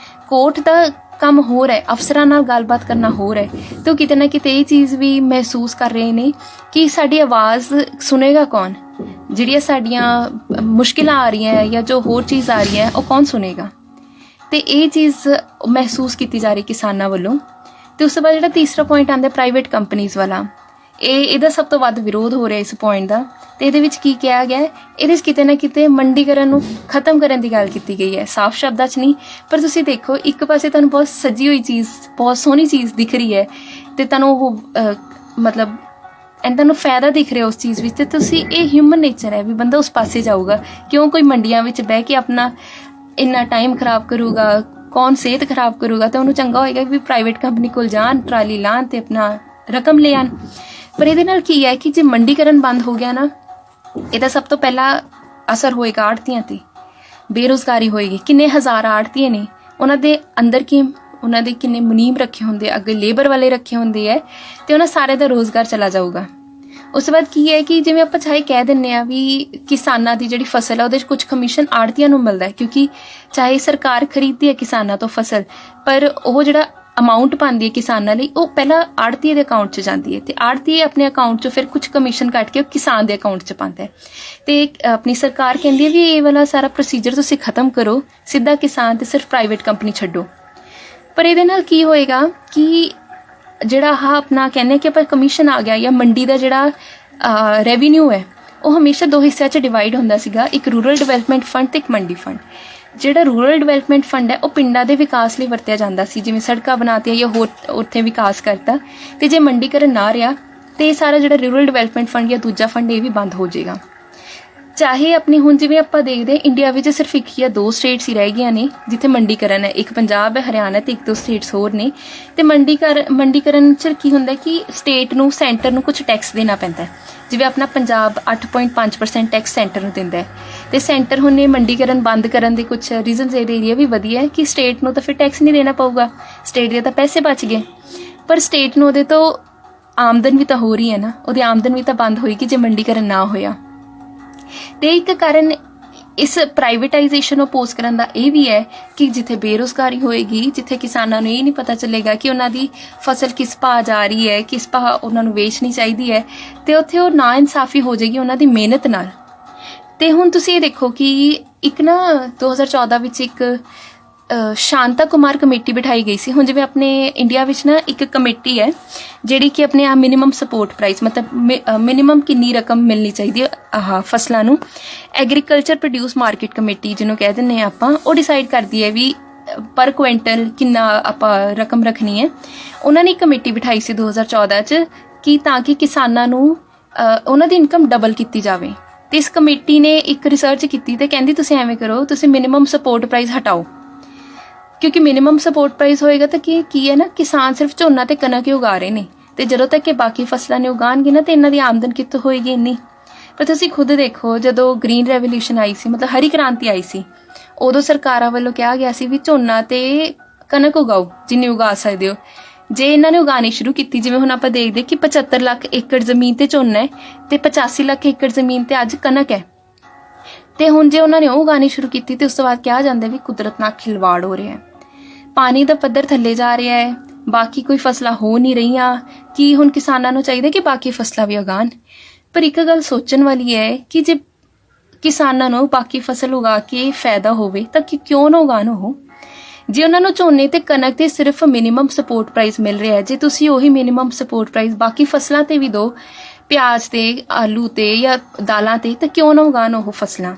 [SPEAKER 1] ਕੋਰਟ ਦਾ ਕੰਮ ਹੋਰ ਹੈ, ਅਫਸਰਾਂ ਨਾਲ ਗੱਲਬਾਤ ਕਰਨਾ ਹੋਰ ਹੈ। ਤੇ ਉਹ ਕਿਤੇ ਨਾ ਕਿਤੇ ਇਹ ਚੀਜ਼ ਵੀ ਮਹਿਸੂਸ ਕਰ ਰਹੇ ਨੇ ਕਿ ਸਾਡੀ ਆਵਾਜ਼ ਸੁਣੇਗਾ ਕੌਣ, ਜਿਹੜੀਆਂ ਸਾਡੀਆਂ ਮੁਸ਼ਕਿਲਾਂ ਆ ਰਹੀਆਂ ਜਾਂ ਜੋ ਹੋਰ ਚੀਜ਼ ਆ ਰਹੀ ਹੈ ਉਹ ਕੌਣ ਸੁਣੇਗਾ। ਤੇ ਇਹ ਚੀਜ਼ ਮਹਿਸੂਸ ਕੀਤੀ ਜਾ ਰਹੀ ਕਿਸਾਨਾਂ ਵੱਲੋਂ। ਤੇ ਉਸ ਤੋਂ ਬਾਅਦ ਜਿਹੜਾ ਤੀਸਰਾ ਪੁਆਇੰਟ ਆਉਂਦਾ ਪ੍ਰਾਈਵੇਟ ਕੰਪਨੀਜ਼ ਵਾਲਾ, ਇਹਦਾ ਸਭ ਤੋਂ ਵੱਧ ਵਿਰੋਧ ਹੋ ਰਿਹਾ ਇਸ ਪੁਆਇੰਟ ਦਾ। ਤੇ ਇਹਦੇ ਵਿੱਚ ਕੀ ਕਿਹਾ ਗਿਆ, ਇਹਦੇ ਵਿੱਚ ਕਿਤੇ ਨਾ ਕਿਤੇ ਮੰਡੀਕਰਨ ਨੂੰ ਖਤਮ ਕਰਨ ਦੀ ਗੱਲ ਕੀਤੀ ਗਈ ਹੈ। ਸਾਫ਼ ਸ਼ਬਦਾਂ 'ਚ ਨਹੀਂ, ਪਰ ਤੁਸੀਂ ਦੇਖੋ ਇੱਕ ਪਾਸੇ ਤੁਹਾਨੂੰ ਬਹੁਤ ਸਜੀ ਹੋਈ ਚੀਜ਼, ਬਹੁਤ ਸੋਹਣੀ ਚੀਜ਼ ਦਿਖ ਰਹੀ ਹੈ ਤੇ ਤੁਹਾਨੂੰ ਉਹ ਮਤਲਬ ਤੁਹਾਨੂੰ ਫਾਇਦਾ ਦਿਖ ਰਿਹਾ ਉਸ ਚੀਜ਼ ਵਿੱਚ, ਤੇ ਤੁਸੀਂ ਇਹ ਹਿਊਮਨ ਨੇਚਰ ਹੈ ਵੀ ਬੰਦਾ ਉਸ ਪਾਸੇ ਜਾਊਗਾ। ਕਿਉਂ ਕੋਈ ਮੰਡੀਆਂ ਵਿੱਚ ਬਹਿ ਕੇ ਆਪਣਾ ਇੰਨਾ ਟਾਈਮ ਖਰਾਬ ਕਰੂਗਾ, ਕੌਣ ਸਿਹਤ ਖਰਾਬ ਕਰੂਗਾ। ਤਾਂ ਉਹਨੂੰ ਚੰਗਾ ਹੋਏਗਾ ਵੀ ਪ੍ਰਾਈਵੇਟ ਕੰਪਨੀ ਕੋਲ ਜਾਣ, ਟਰਾਲੀ ਲਾਣ ਤੇ ਆਪਣਾ ਰਕਮ ਲੈ ਆਣ। ਪਰ ਇਹਦੇ ਨਾਲ ਕੀ ਹੈ ਕਿ ਜੇ ਮੰਡੀਕਰਨ ਬੰਦ ਹੋ ਗਿਆ ਨਾ, ਇਹਦਾ ਸਭ ਤੋਂ ਪਹਿਲਾਂ ਅਸਰ ਹੋਏਗਾ ਆੜ੍ਹਤੀਆਂ ਤੇ, ਬੇਰੁਜ਼ਗਾਰੀ ਹੋਏਗੀ। ਕਿੰਨੇ ਹਜ਼ਾਰ ਆੜ੍ਹਤੀਏ ਨੇ, ਉਹਨਾਂ ਦੇ ਅੰਦਰ ਉਹਨਾਂ ਦੇ ਕਿੰਨੇ ਮੁਨੀਮ ਰੱਖੇ ਹੁੰਦੇ, ਅੱਗੇ ਲੇਬਰ ਵਾਲੇ ਰੱਖੇ ਹੁੰਦੇ ਹੈ, ਤੇ ਉਹਨਾਂ ਸਾਰੇ ਦਾ ਰੋਜ਼ਗਾਰ ਚਲਾ ਜਾਊਗਾ। ਉਸ ਤੋਂ ਬਾਅਦ ਕੀ ਹੈ ਕਿ ਜਿਵੇਂ ਆਪਾਂ ਚਾਹੇ ਕਹਿ ਦਿੰਦੇ ਆ ਵੀ ਕਿਸਾਨਾਂ ਦੀ ਜਿਹੜੀ ਫਸਲ ਹੈ ਉਹਦੇ 'ਚ ਕੁਝ ਕਮਿਸ਼ਨ ਆੜ੍ਹਤੀਆਂ ਨੂੰ ਮਿਲਦਾ ਹੈ, ਕਿਉਂਕਿ ਚਾਹੇ ਸਰਕਾਰ ਖਰੀਦਦੀ ਹੈ ਕਿਸਾਨਾਂ ਤੋਂ ਫਸਲ, ਪਰ ਉਹ ਜਿਹੜਾ ਅਮਾਊਂਟ ਪਾਉਂਦੀ ਹੈ ਕਿਸਾਨਾਂ ਲਈ ਉਹ ਪਹਿਲਾਂ ਆੜ੍ਹਤੀਏ ਦੇ ਅਕਾਊਂਟ 'ਚ ਜਾਂਦੀ ਹੈ, ਤੇ ਆੜ੍ਹਤੀਏ ਆਪਣੇ ਅਕਾਊਂਟ 'ਚੋਂ ਫਿਰ ਕੁਝ ਕਮਿਸ਼ਨ ਕੱਟ ਕੇ ਉਹ ਕਿਸਾਨ ਦੇ ਅਕਾਊਂਟ 'ਚ ਪਾਉਂਦਾ ਹੈ। ਤੇ ਆਪਣੀ ਸਰਕਾਰ ਕਹਿੰਦੀ ਹੈ ਵੀ ਇਹ ਵਾਲਾ ਸਾਰਾ ਪ੍ਰੋਸੀਜਰ ਤੁਸੀਂ ਖਤਮ ਕਰੋ, ਸਿੱਧਾ ਕਿਸਾਨ ਤੇ ਸਿਰਫ ਪ੍ਰਾਈਵੇਟ ਕੰਪਨੀ ਛੱਡੋ। ਪਰ ਇਹਦੇ ਨਾਲ ਕੀ ਹੋਏਗਾ ਕਿ ਜਿਹੜਾ ਆਪਣਾ ਕਹਿੰਦੇ ਕਿ ਆਪਾਂ ਕਮਿਸ਼ਨ ਆ ਗਿਆ ਜਾਂ ਮੰਡੀ ਦਾ ਜਿਹੜਾ ਰੈਵਨਿਊ ਹੈ ਉਹ ਹਮੇਸ਼ਾ ਦੋ ਹਿੱਸਿਆਂ 'ਚ ਡਿਵਾਈਡ ਹੁੰਦਾ ਸੀਗਾ, ਇੱਕ ਰੂਰਲ ਡਿਵੈਲਪਮੈਂਟ ਫੰਡ ਤੇ ਇੱਕ ਮੰਡੀ ਫੰਡ। ਜਿਹੜਾ ਰੂਰਲ ਡਿਵੈਲਪਮੈਂਟ ਫੰਡ ਹੈ ਉਹ ਪਿੰਡਾਂ ਦੇ ਵਿਕਾਸ ਲਈ ਵਰਤਿਆ ਜਾਂਦਾ ਸੀ, ਜਿਵੇਂ ਸੜਕਾਂ ਬਣਾਤੀਆਂ ਜਾਂ ਹੋਰ ਉੱਥੇ ਵਿਕਾਸ ਕਰਤਾ। ਤੇ ਜੇ ਮੰਡੀਕਰਨ ਨਾ ਰਿਹਾ ਤੇ ਸਾਰਾ ਜਿਹੜਾ ਰੂਰਲ ਡਿਵੈਲਪਮੈਂਟ ਫੰਡ ਜਾਂ ਦੂਜਾ ਫੰਡ ਇਹ ਵੀ ਬੰਦ ਹੋ ਜਾਏਗਾ। ਚਾਹੇ ਆਪਣੀ ਹੁਣ ਜਿਵੇਂ ਆਪਾਂ ਦੇਖਦੇ ਇੰਡੀਆ ਵਿੱਚ ਸਿਰਫ ਇੱਕ ਜਾਂ ਦੋ ਸਟੇਟਸ ਹੀ ਰਹਿ ਗਈਆਂ ਨੇ ਜਿੱਥੇ ਮੰਡੀਕਰਨ ਹੈ, ਇੱਕ ਪੰਜਾਬ ਹੈ, ਹਰਿਆਣਾ ਤੇ ਇੱਕ ਦੋ ਸਟੇਟਸ ਹੋਰ ਨੇ। ਤੇ ਮੰਡੀਕਰਨ 'ਚ ਕੀ ਹੁੰਦਾ ਕਿ ਸਟੇਟ ਨੂੰ ਸੈਂਟਰ ਨੂੰ ਕੁਝ ਟੈਕਸ ਦੇਣਾ ਪੈਂਦਾ। ਜਿਵੇਂ ਆਪਣਾ ਪੰਜਾਬ 8.5% ਟੈਕਸ ਸੈਂਟਰ ਨੂੰ ਦਿੰਦਾ ਹੈ, ਤੇ ਸੈਂਟਰ ਹੁਣ ਇਹ ਮੰਡੀਕਰਨ ਬੰਦ ਕਰਨ ਦੇ ਕੁਝ ਰੀਜ਼ਨਸ ਇਹਦੇ ਏਰੀਆ ਵੀ ਵਧੀਆ ਹੈ ਕਿ ਸਟੇਟ ਨੂੰ ਤਾਂ ਫਿਰ ਟੈਕਸ ਨਹੀਂ ਦੇਣਾ ਪਊਗਾ, ਸਟੇਟ ਦੇ ਤਾਂ ਪੈਸੇ ਬਚ ਗਏ। ਪਰ ਸਟੇਟ ਨੂੰ ਉਹਦੇ ਤੋਂ ਆਮਦਨ ਵੀ ਤਾਂ ਹੋ ਰਹੀ ਹੈ ਨਾ, ਉਹਦੀ ਆਮਦਨ ਵੀ ਤਾਂ ਬੰਦ ਹੋਏਗੀ ਜੇ ਮੰਡੀਕਰਨ ਨਾ ਹੋਇਆ। ਤੇ ਇੱਕ ਕਾਰਨ ਇਸ ਪ੍ਰਾਈਵੇਟਾਈਜੇਸ਼ਨ ਅਪੋਜ਼ ਕਰਨ ਦਾ ਇਹ ਵੀ ਹੈ ਕਿ ਜਿੱਥੇ ਬੇਰੁਜ਼ਗਾਰੀ ਹੋਏਗੀ, ਜਿੱਥੇ ਕਿਸਾਨਾਂ ਨੂੰ ਇਹ ਨਹੀਂ ਪਤਾ ਚੱਲੇਗਾ ਕਿ ਉਹਨਾਂ ਦੀ ਫਸਲ ਕਿਸ ਭਾਅ ਜਾ ਰਹੀ ਹੈ, ਕਿਸ ਭਾਅ ਉਹਨਾਂ ਨੂੰ ਵੇਚਣੀ ਚਾਹੀਦੀ ਹੈ, ਤੇ ਉੱਥੇ ਉਹ ਨਾ ਇਨਸਾਫੀ ਹੋ ਜਾਏਗੀ ਉਹਨਾਂ ਦੀ ਮਿਹਨਤ ਨਾਲ। ਤੇ ਹੁਣ ਤੁਸੀਂ ਇਹ ਦੇਖੋ ਕਿ ਇੱਕ ਨਾ 2014 ਵਿੱਚ ਇੱਕ ਸ਼ਾਂਤਾ ਕੁਮਾਰ ਕਮੇਟੀ ਬਿਠਾਈ ਗਈ ਸੀ। ਹੁਣ ਜਿਵੇਂ ਆਪਣੇ ਇੰਡੀਆ ਵਿੱਚ ਨਾ ਇੱਕ ਕਮੇਟੀ ਹੈ ਜਿਹੜੀ ਕਿ ਆਪਣੇ ਮਿਨੀਮਮ ਸਪੋਰਟ ਪ੍ਰਾਈਸ, ਮਤਲਬ ਮਿਨੀਮਮ ਕਿੰਨੀ ਰਕਮ ਮਿਲਣੀ ਚਾਹੀਦੀ ਹੈ ਫਸਲਾਂ ਨੂੰ, ਐਗਰੀਕਲਚਰ ਪ੍ਰੋਡਿਊਸ ਮਾਰਕੀਟ ਕਮੇਟੀ ਜਿਹਨੂੰ ਕਹਿ ਦਿੰਦੇ ਹਾਂ ਆਪਾਂ, ਉਹ ਡਿਸਾਈਡ ਕਰਦੀ ਹੈ ਵੀ ਪਰ ਕੁਇੰਟਲ ਕਿੰਨਾ ਆਪਾਂ ਰਕਮ ਰੱਖਣੀ ਹੈ। ਉਹਨਾਂ ਨੇ ਇੱਕ ਕਮੇਟੀ ਬਿਠਾਈ ਸੀ 2014 'ਚ ਕਿ ਤਾਂ ਕਿ ਕਿਸਾਨਾਂ ਨੂੰ ਉਹਨਾਂ ਦੀ ਇਨਕਮ ਡਬਲ ਕੀਤੀ ਜਾਵੇ। ਤੇ ਇਸ ਕਮੇਟੀ ਨੇ ਇੱਕ ਰਿਸਰਚ ਕੀਤੀ ਤੇ ਕਹਿੰਦੀ ਤੁਸੀਂ ਐਵੇਂ ਕਰੋ, ਤੁਸੀਂ ਮਿਨੀਮਮ ਸਪੋਰਟ ਪ੍ਰਾਈਸ ਹਟਾਓ, ਕਿਉਂਕਿ ਮਿਨੀਮਮ ਸਪੋਰਟ ਪ੍ਰਾਈਸ ਹੋਏਗਾ ਤਾਂ ਕੀ ਹੈ ਨਾ, ਕਿਸਾਨ ਸਿਰਫ ਝੋਨਾ ਤੇ ਕਣਕ ਹੀ ਉਗਾ ਰਹੇ ਨੇ, ਤੇ ਜਦੋਂ ਤੱਕ ਕਿ ਬਾਕੀ ਫਸਲਾਂ ਨੇ ਉਗਾਣਗੇ ਨਾ ਤੇ ਇਹਨਾਂ ਦੀ ਆਮਦਨ ਕਿੱਥੋਂ ਹੋਏਗੀ ਇੰਨੀ। ਪਰ ਤੁਸੀਂ ਖੁਦ ਦੇਖੋ, ਜਦੋਂ ਗ੍ਰੀਨ ਰੈਵੋਲੂਸ਼ਨ ਆਈ ਸੀ, ਮਤਲਬ ਹਰੀ ਕ੍ਰਾਂਤੀ ਆਈ ਸੀ, ਉਦੋਂ ਸਰਕਾਰਾਂ ਵੱਲੋਂ ਕਿਹਾ ਗਿਆ ਸੀ ਵੀ ਝੋਨਾ ਤੇ ਕਣਕ ਉਗਾਓ ਜਿੰਨੀ ਉਗਾ ਸਕਦੇ ਹੋ। ਜੇ ਇਹਨਾਂ ਨੇ ਉਗਾਣੀ ਸ਼ੁਰੂ ਕੀਤੀ, ਜਿਵੇਂ ਹੁਣ ਆਪਾਂ ਦੇਖਦੇ ਕਿ 75 ਲੱਖ ਏਕੜ ਜ਼ਮੀਨ ਤੇ ਝੋਨਾ ਹੈ ਤੇ 85 ਲੱਖ ਏਕੜ ਜ਼ਮੀਨ ਤੇ ਅੱਜ ਕਣਕ ਹੈ, ਤੇ ਹੁਣ ਜੇ ਉਹਨਾਂ ਨੇ ਉਹ ਉਗਾਣੀ ਸ਼ੁਰੂ ਕੀਤੀ ਤੇ ਉਸ ਤੋਂ ਬਾਅਦ ਕਿਹਾ ਜਾਂਦਾ ਵੀ ਕੁਦਰਤ ਨਾਲ ਖਿਲਵਾੜ ਹੋ ਰਿਹਾ ਹੈ, ਪਾਣੀ ਦਾ ਪੱਧਰ ਥੱਲੇ ਜਾ ਰਿਹਾ ਹੈ, ਬਾਕੀ ਕੋਈ ਫਸਲਾਂ ਹੋ ਨਹੀਂ ਰਹੀਆਂ, ਕਿ ਹੁਣ ਕਿਸਾਨਾਂ ਨੂੰ ਚਾਹੀਦਾ ਕਿ ਬਾਕੀ ਫਸਲਾਂ ਵੀ ਉਗਾਣ। ਪਰ ਇੱਕ ਗੱਲ ਸੋਚਣ ਵਾਲੀ ਹੈ ਕਿ ਜੇ ਕਿਸਾਨਾਂ ਨੂੰ ਬਾਕੀ ਫਸਲ ਉਗਾ ਕੇ ਫਾਇਦਾ ਹੋਵੇ ਤਾਂ ਕਿਉਂ ਨਾ ਉਗਾਣ ਉਹ। ਜੇ ਉਹਨਾਂ ਨੂੰ ਝੋਨੇ ਤੇ ਕਣਕ ਤੇ ਸਿਰਫ ਮਿਨੀਮਮ ਸਪੋਰਟ ਪ੍ਰਾਈਸ ਮਿਲ ਰਿਹਾ ਹੈ, ਜੇ ਤੁਸੀਂ ਉਹੀ ਮਿਨੀਮਮ ਸਪੋਰਟ ਪ੍ਰਾਈਸ ਬਾਕੀ ਫਸਲਾਂ ਤੇ ਵੀ ਦਿਓ, ਪਿਆਜ਼ ਤੇ, ਆਲੂ ਤੇ ਜਾਂ ਦਾਲਾਂ ਤੇ, ਤਾਂ ਕਿਉਂ ਨਾ ਉਗਾਣ ਉਹ ਫਸਲਾਂ।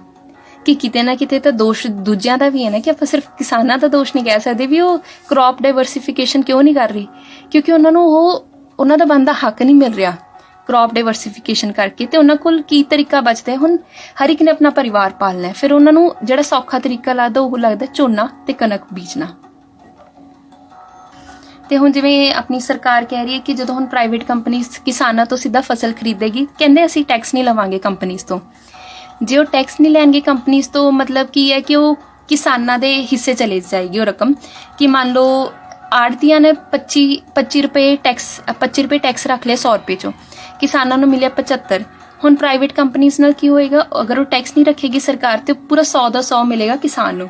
[SPEAKER 1] ਕਿ ਕਿਤੇ ਨਾ ਕਿਤੇ ਤਾਂ ਦੋਸ਼ ਦੂਜਿਆਂ ਦਾ ਵੀ ਹੈ ਨਾ, ਕਿ ਆਪਾਂ ਸਿਰਫ ਕਿਸਾਨਾਂ ਦਾ ਦੋਸ਼ ਨਹੀਂ ਕਹਿ ਸਕਦੇ ਵੀ ਉਹ ਕ੍ਰੌਪ ਡਾਈਵਰਸਿਫਿਕੇਸ਼ਨ ਕਿਉਂ ਨਹੀਂ ਕਰ ਰਹੀ, ਕਿਉਂਕਿ ਉਹਨਾਂ ਨੂੰ ਉਹਨਾਂ ਦਾ ਬਣਦਾ ਹੱਕ ਨਹੀਂ ਮਿਲ ਰਿਹਾ ਕ੍ਰੌਪ ਡਾਈਵਰਸਿਫਿਕੇਸ਼ਨ ਕਰਕੇ। ਤੇ ਉਹਨਾਂ ਕੋਲ ਕੀ ਤਰੀਕਾ ਬਚਦਾ ਹੈ, ਹੁਣ ਹਰ ਇੱਕ ਨੇ ਆਪਣਾ ਪਰਿਵਾਰ ਪਾਲਣਾ ਹੈ, ਫਿਰ ਉਹਨਾਂ ਨੂੰ ਜਿਹੜਾ ਸੌਖਾ ਤਰੀਕਾ ਲੱਗਦਾ ਉਹ ਲੱਗਦਾ ਝੋਨਾ ਤੇ ਕਣਕ ਬੀਜਣਾ। ਤੇ ਹੁਣ ਜਿਵੇਂ ਆਪਣੀ ਸਰਕਾਰ ਕਹਿ ਰਹੀ ਹੈ ਕਿ ਜਦੋਂ ਹੁਣ ਪ੍ਰਾਈਵੇਟ ਕੰਪਨੀਜ਼ ਕਿਸਾਨਾਂ ਤੋਂ ਸਿੱਧਾ ਫਸਲ ਖਰੀਦੇਗੀ, ਕਹਿੰਦੇ ਅਸੀਂ ਟੈਕਸ ਨਹੀਂ ਲਵਾਂਗੇ ਕੰਪਨੀਜ਼ ਤੋਂ। ਜੇ ਉਹ ਟੈਕਸ ਨਹੀਂ ਲੈਣਗੇ ਕੰਪਨੀਜ਼ ਤੋਂ, ਮਤਲਬ ਕੀ ਹੈ ਕਿ ਉਹ ਕਿਸਾਨਾਂ ਦੇ ਹਿੱਸੇ ਚਲੇ ਜਾਏਗੀ ਉਹ ਰਕਮ। ਕਿ ਮੰਨ ਲਓ ਆੜਤੀਆਂ ਨੇ 25 ਰੁਪਏ ਟੈਕਸ ਰੱਖ ਲਿਆ 100 ਰੁਪਏ ਚੋਂ, ਕਿਸਾਨਾਂ ਨੂੰ ਮਿਲਿਆ 75। ਹੁਣ ਪ੍ਰਾਈਵੇਟ ਕੰਪਨੀਜ਼ ਨਾਲ ਕੀ ਹੋਏਗਾ, ਅਗਰ ਉਹ ਟੈਕਸ ਨਹੀਂ ਰੱਖੇਗੀ ਸਰਕਾਰ ਤੇ ਪੂਰਾ 100 ਦਾ 100 ਮਿਲੇਗਾ ਕਿਸਾਨ ਨੂੰ।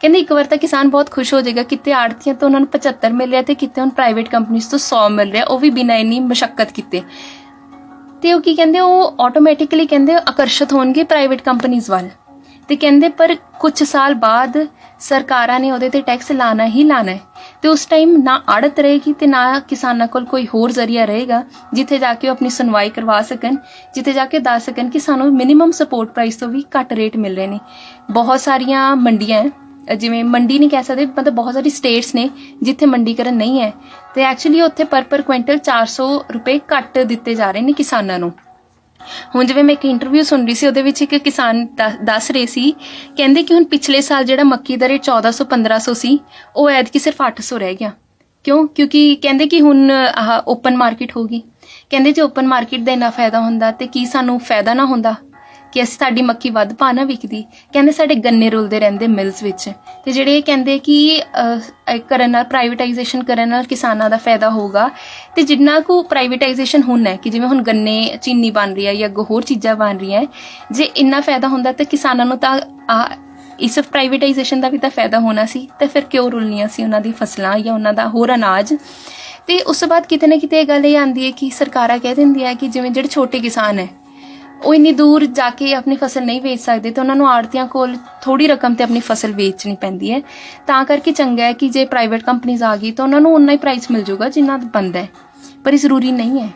[SPEAKER 1] ਕਹਿੰਦੇ ਇੱਕ ਵਾਰ ਤਾਂ ਕਿਸਾਨ ਬਹੁਤ ਖੁਸ਼ ਹੋ ਜਾਏਗਾ, ਕਿਤੇ ਆੜਤੀਆਂ ਤੋਂ ਉਹਨਾਂ ਨੂੰ 75 ਮਿਲ ਰਿਹਾ ਤੇ ਕਿਤੇ ਹੁਣ ਪ੍ਰਾਈਵੇਟ ਕੰਪਨੀਜ਼ ਤੋਂ 100 ਮਿਲ ਰਿਹਾ, ਉਹ ਵੀ ਬਿਨਾਂ ਇੰਨੀ ਮਸ਼ੱਕਤ ਕੀਤੇ। ਤੇ ਉਹ ਕੀ ਕਹਿੰਦੇ, ਉਹ ਆਟੋਮੈਟਿਕਲੀ ਕਹਿੰਦੇ ਆਕਰਸ਼ਿਤ ਹੋਣਗੇ ਪ੍ਰਾਈਵੇਟ ਕੰਪਨੀਜ਼ ਵੱਲ। ਤੇ ਕਹਿੰਦੇ ਪਰ ਕੁਝ ਸਾਲ ਬਾਅਦ ਸਰਕਾਰਾਂ ਨੇ ਉਹਦੇ ਤੇ ਟੈਕਸ ਲਾਣਾ ਹੀ ਲਾਣਾ ਹੈ, ਤੇ ਉਸ ਟਾਈਮ ਨਾ ਆੜਤ ਰਹੇਗੀ ਤੇ ਨਾ ਕਿਸਾਨਾਂ ਕੋਲ ਕੋਈ ਹੋਰ ਜ਼ਰੀਆ ਰਹੇਗਾ ਜਿੱਥੇ ਜਾ ਕੇ ਉਹ ਆਪਣੀ ਸੁਣਵਾਈ ਕਰਵਾ ਸਕਣ, ਜਿੱਥੇ ਜਾ ਕੇ ਦੱਸ ਸਕਣ ਕਿ ਸਾਨੂੰ ਮਿਨੀਮਮ ਸਪੋਰਟ ਪ੍ਰਾਈਸ ਤੋਂ ਵੀ ਘੱਟ ਰੇਟ ਮਿਲ ਰਹੇ ਨੇ। ਬਹੁਤ ਸਾਰੀਆਂ ਮੰਡੀਆਂ ਜਿਵੇਂ ਮੰਡੀ ਨਹੀਂ ਕਹਿ ਸਕਦੇ, ਮਤਲਬ ਬਹੁਤ ਸਾਰੀ ਸਟੇਟਸ ਨੇ ਜਿੱਥੇ ਮੰਡੀਕਰਨ ਨਹੀਂ ਹੈ, ਤੇ ਐਕਚੁਅਲੀ ਉੱਥੇ ਪਰ ਕੁਇੰਟਲ 400 ਰੁਪਏ ਘੱਟ ਦਿੱਤੇ ਜਾ ਰਹੇ ਨੇ ਕਿਸਾਨਾਂ ਨੂੰ। ਹੁਣ ਜਿਵੇਂ ਮੈਂ ਇੱਕ ਇੰਟਰਵਿਊ ਸੁਣ ਰਹੀ ਸੀ, ਉਹਦੇ ਵਿੱਚ ਇੱਕ ਕਿਸਾਨ ਦੱਸ ਰਹੇ ਸੀ, ਕਹਿੰਦੇ ਕਿ ਹੁਣ ਪਿਛਲੇ ਸਾਲ ਜਿਹੜਾ ਮੱਕੀ ਦਾ ਰੇਟ 1400-1500 ਸੀ, ਉਹ ਐਤਕੀ ਸਿਰਫ 800 ਰਹਿ ਗਿਆ। ਕਿਉਂਕਿ ਕਹਿੰਦੇ ਕਿ ਹੁਣ ਓਪਨ ਮਾਰਕੀਟ ਹੋ ਗਈ। ਕਹਿੰਦੇ ਜੇ ਓਪਨ ਮਾਰਕੀਟ ਦਾ ਇੰਨਾ ਫਾਇਦਾ ਹੁੰਦਾ ਤੇ ਕੀ ਸਾਨੂੰ ਫਾਇਦਾ ਨਾ ਹੁੰਦਾ ਕਿ ਅਸੀਂ ਸਾਡੀ ਮੱਕੀ ਵੱਧ ਭਾਅ ਨਾ ਵਿਕਦੀ। ਕਹਿੰਦੇ ਸਾਡੇ ਗੰਨੇ ਰੁਲਦੇ ਰਹਿੰਦੇ ਮਿਲਸ ਵਿੱਚ, ਤੇ ਜਿਹੜੇ ਕਹਿੰਦੇ ਕਿ ਕਰਨ ਨਾਲ ਪ੍ਰਾਈਵੇਟਾਈਜੇਸ਼ਨ ਕਰਨ ਨਾਲ ਕਿਸਾਨਾਂ ਦਾ ਫਾਇਦਾ ਹੋਊਗਾ। ਤੇ ਜਿੰਨਾ ਕੁ ਪ੍ਰਾਈਵੇਟਾਈਜੇਸ਼ਨ ਹੁਣ ਹੈ ਕਿ ਜਿਵੇਂ ਹੁਣ ਗੰਨੇ ਚੀਨੀ ਬਣ ਰਹੀ ਹੈ ਜਾਂ ਹੋਰ ਚੀਜ਼ਾਂ ਬਣ ਰਹੀਆਂ, ਜੇ ਇੰਨਾ ਫਾਇਦਾ ਹੁੰਦਾ ਤਾਂ ਕਿਸਾਨਾਂ ਨੂੰ ਤਾਂ ਇਸ ਪ੍ਰਾਈਵੇਟਾਈਜੇਸ਼ਨ ਦਾ ਵੀ ਤਾਂ ਫਾਇਦਾ ਹੋਣਾ ਸੀ, ਤੇ ਫਿਰ ਕਿਉਂ ਰੁਲਣੀਆਂ ਸੀ ਉਹਨਾਂ ਦੀ ਫਸਲਾਂ ਜਾਂ ਉਹਨਾਂ ਦਾ ਹੋਰ ਅਨਾਜ। ਤੇ ਉਸ ਤੋਂ ਬਾਅਦ ਕਿਤੇ ਨਾ ਕਿਤੇ ਇਹ ਗੱਲ ਇਹ ਆਉਂਦੀ ਹੈ ਕਿ ਸਰਕਾਰਾਂ ਕਹਿ ਦਿੰਦੀਆਂ ਕਿ ਜਿਵੇਂ ਜਿਹੜੇ ਛੋਟੇ ਕਿਸਾਨ ਹੈ ਉਹ ਇੰਨੀ ਦੂਰ ਜਾ ਕੇ ਆਪਣੀ ਫਸਲ ਨਹੀਂ ਵੇਚ ਸਕਦੇ, ਤੇ ਉਹਨਾਂ ਨੂੰ ਆੜਤੀਆਂ ਕੋਲ ਥੋੜੀ ਰਕਮ ਤੇ ਆਪਣੀ ਫਸਲ ਵੇਚਣੀ ਪੈਂਦੀ ਹੈ। ਤਾਂ ਕਰਕੇ ਚੰਗਾ ਹੈ ਕਿ ਜੇ ਪ੍ਰਾਈਵੇਟ ਕੰਪਨੀਜ਼ ਆ ਗਈ ਤਾਂ ਉਹਨਾਂ ਨੂੰ ਉਨਾ ਹੀ ਪ੍ਰਾਈਸ ਮਿਲ ਜਾਊਗਾ ਜਿੰਨਾ ਬਣਦਾ ਹੈ, ਪਰ ਇਹ ਜ਼ਰੂਰੀ ਨਹੀਂ ਹੈ।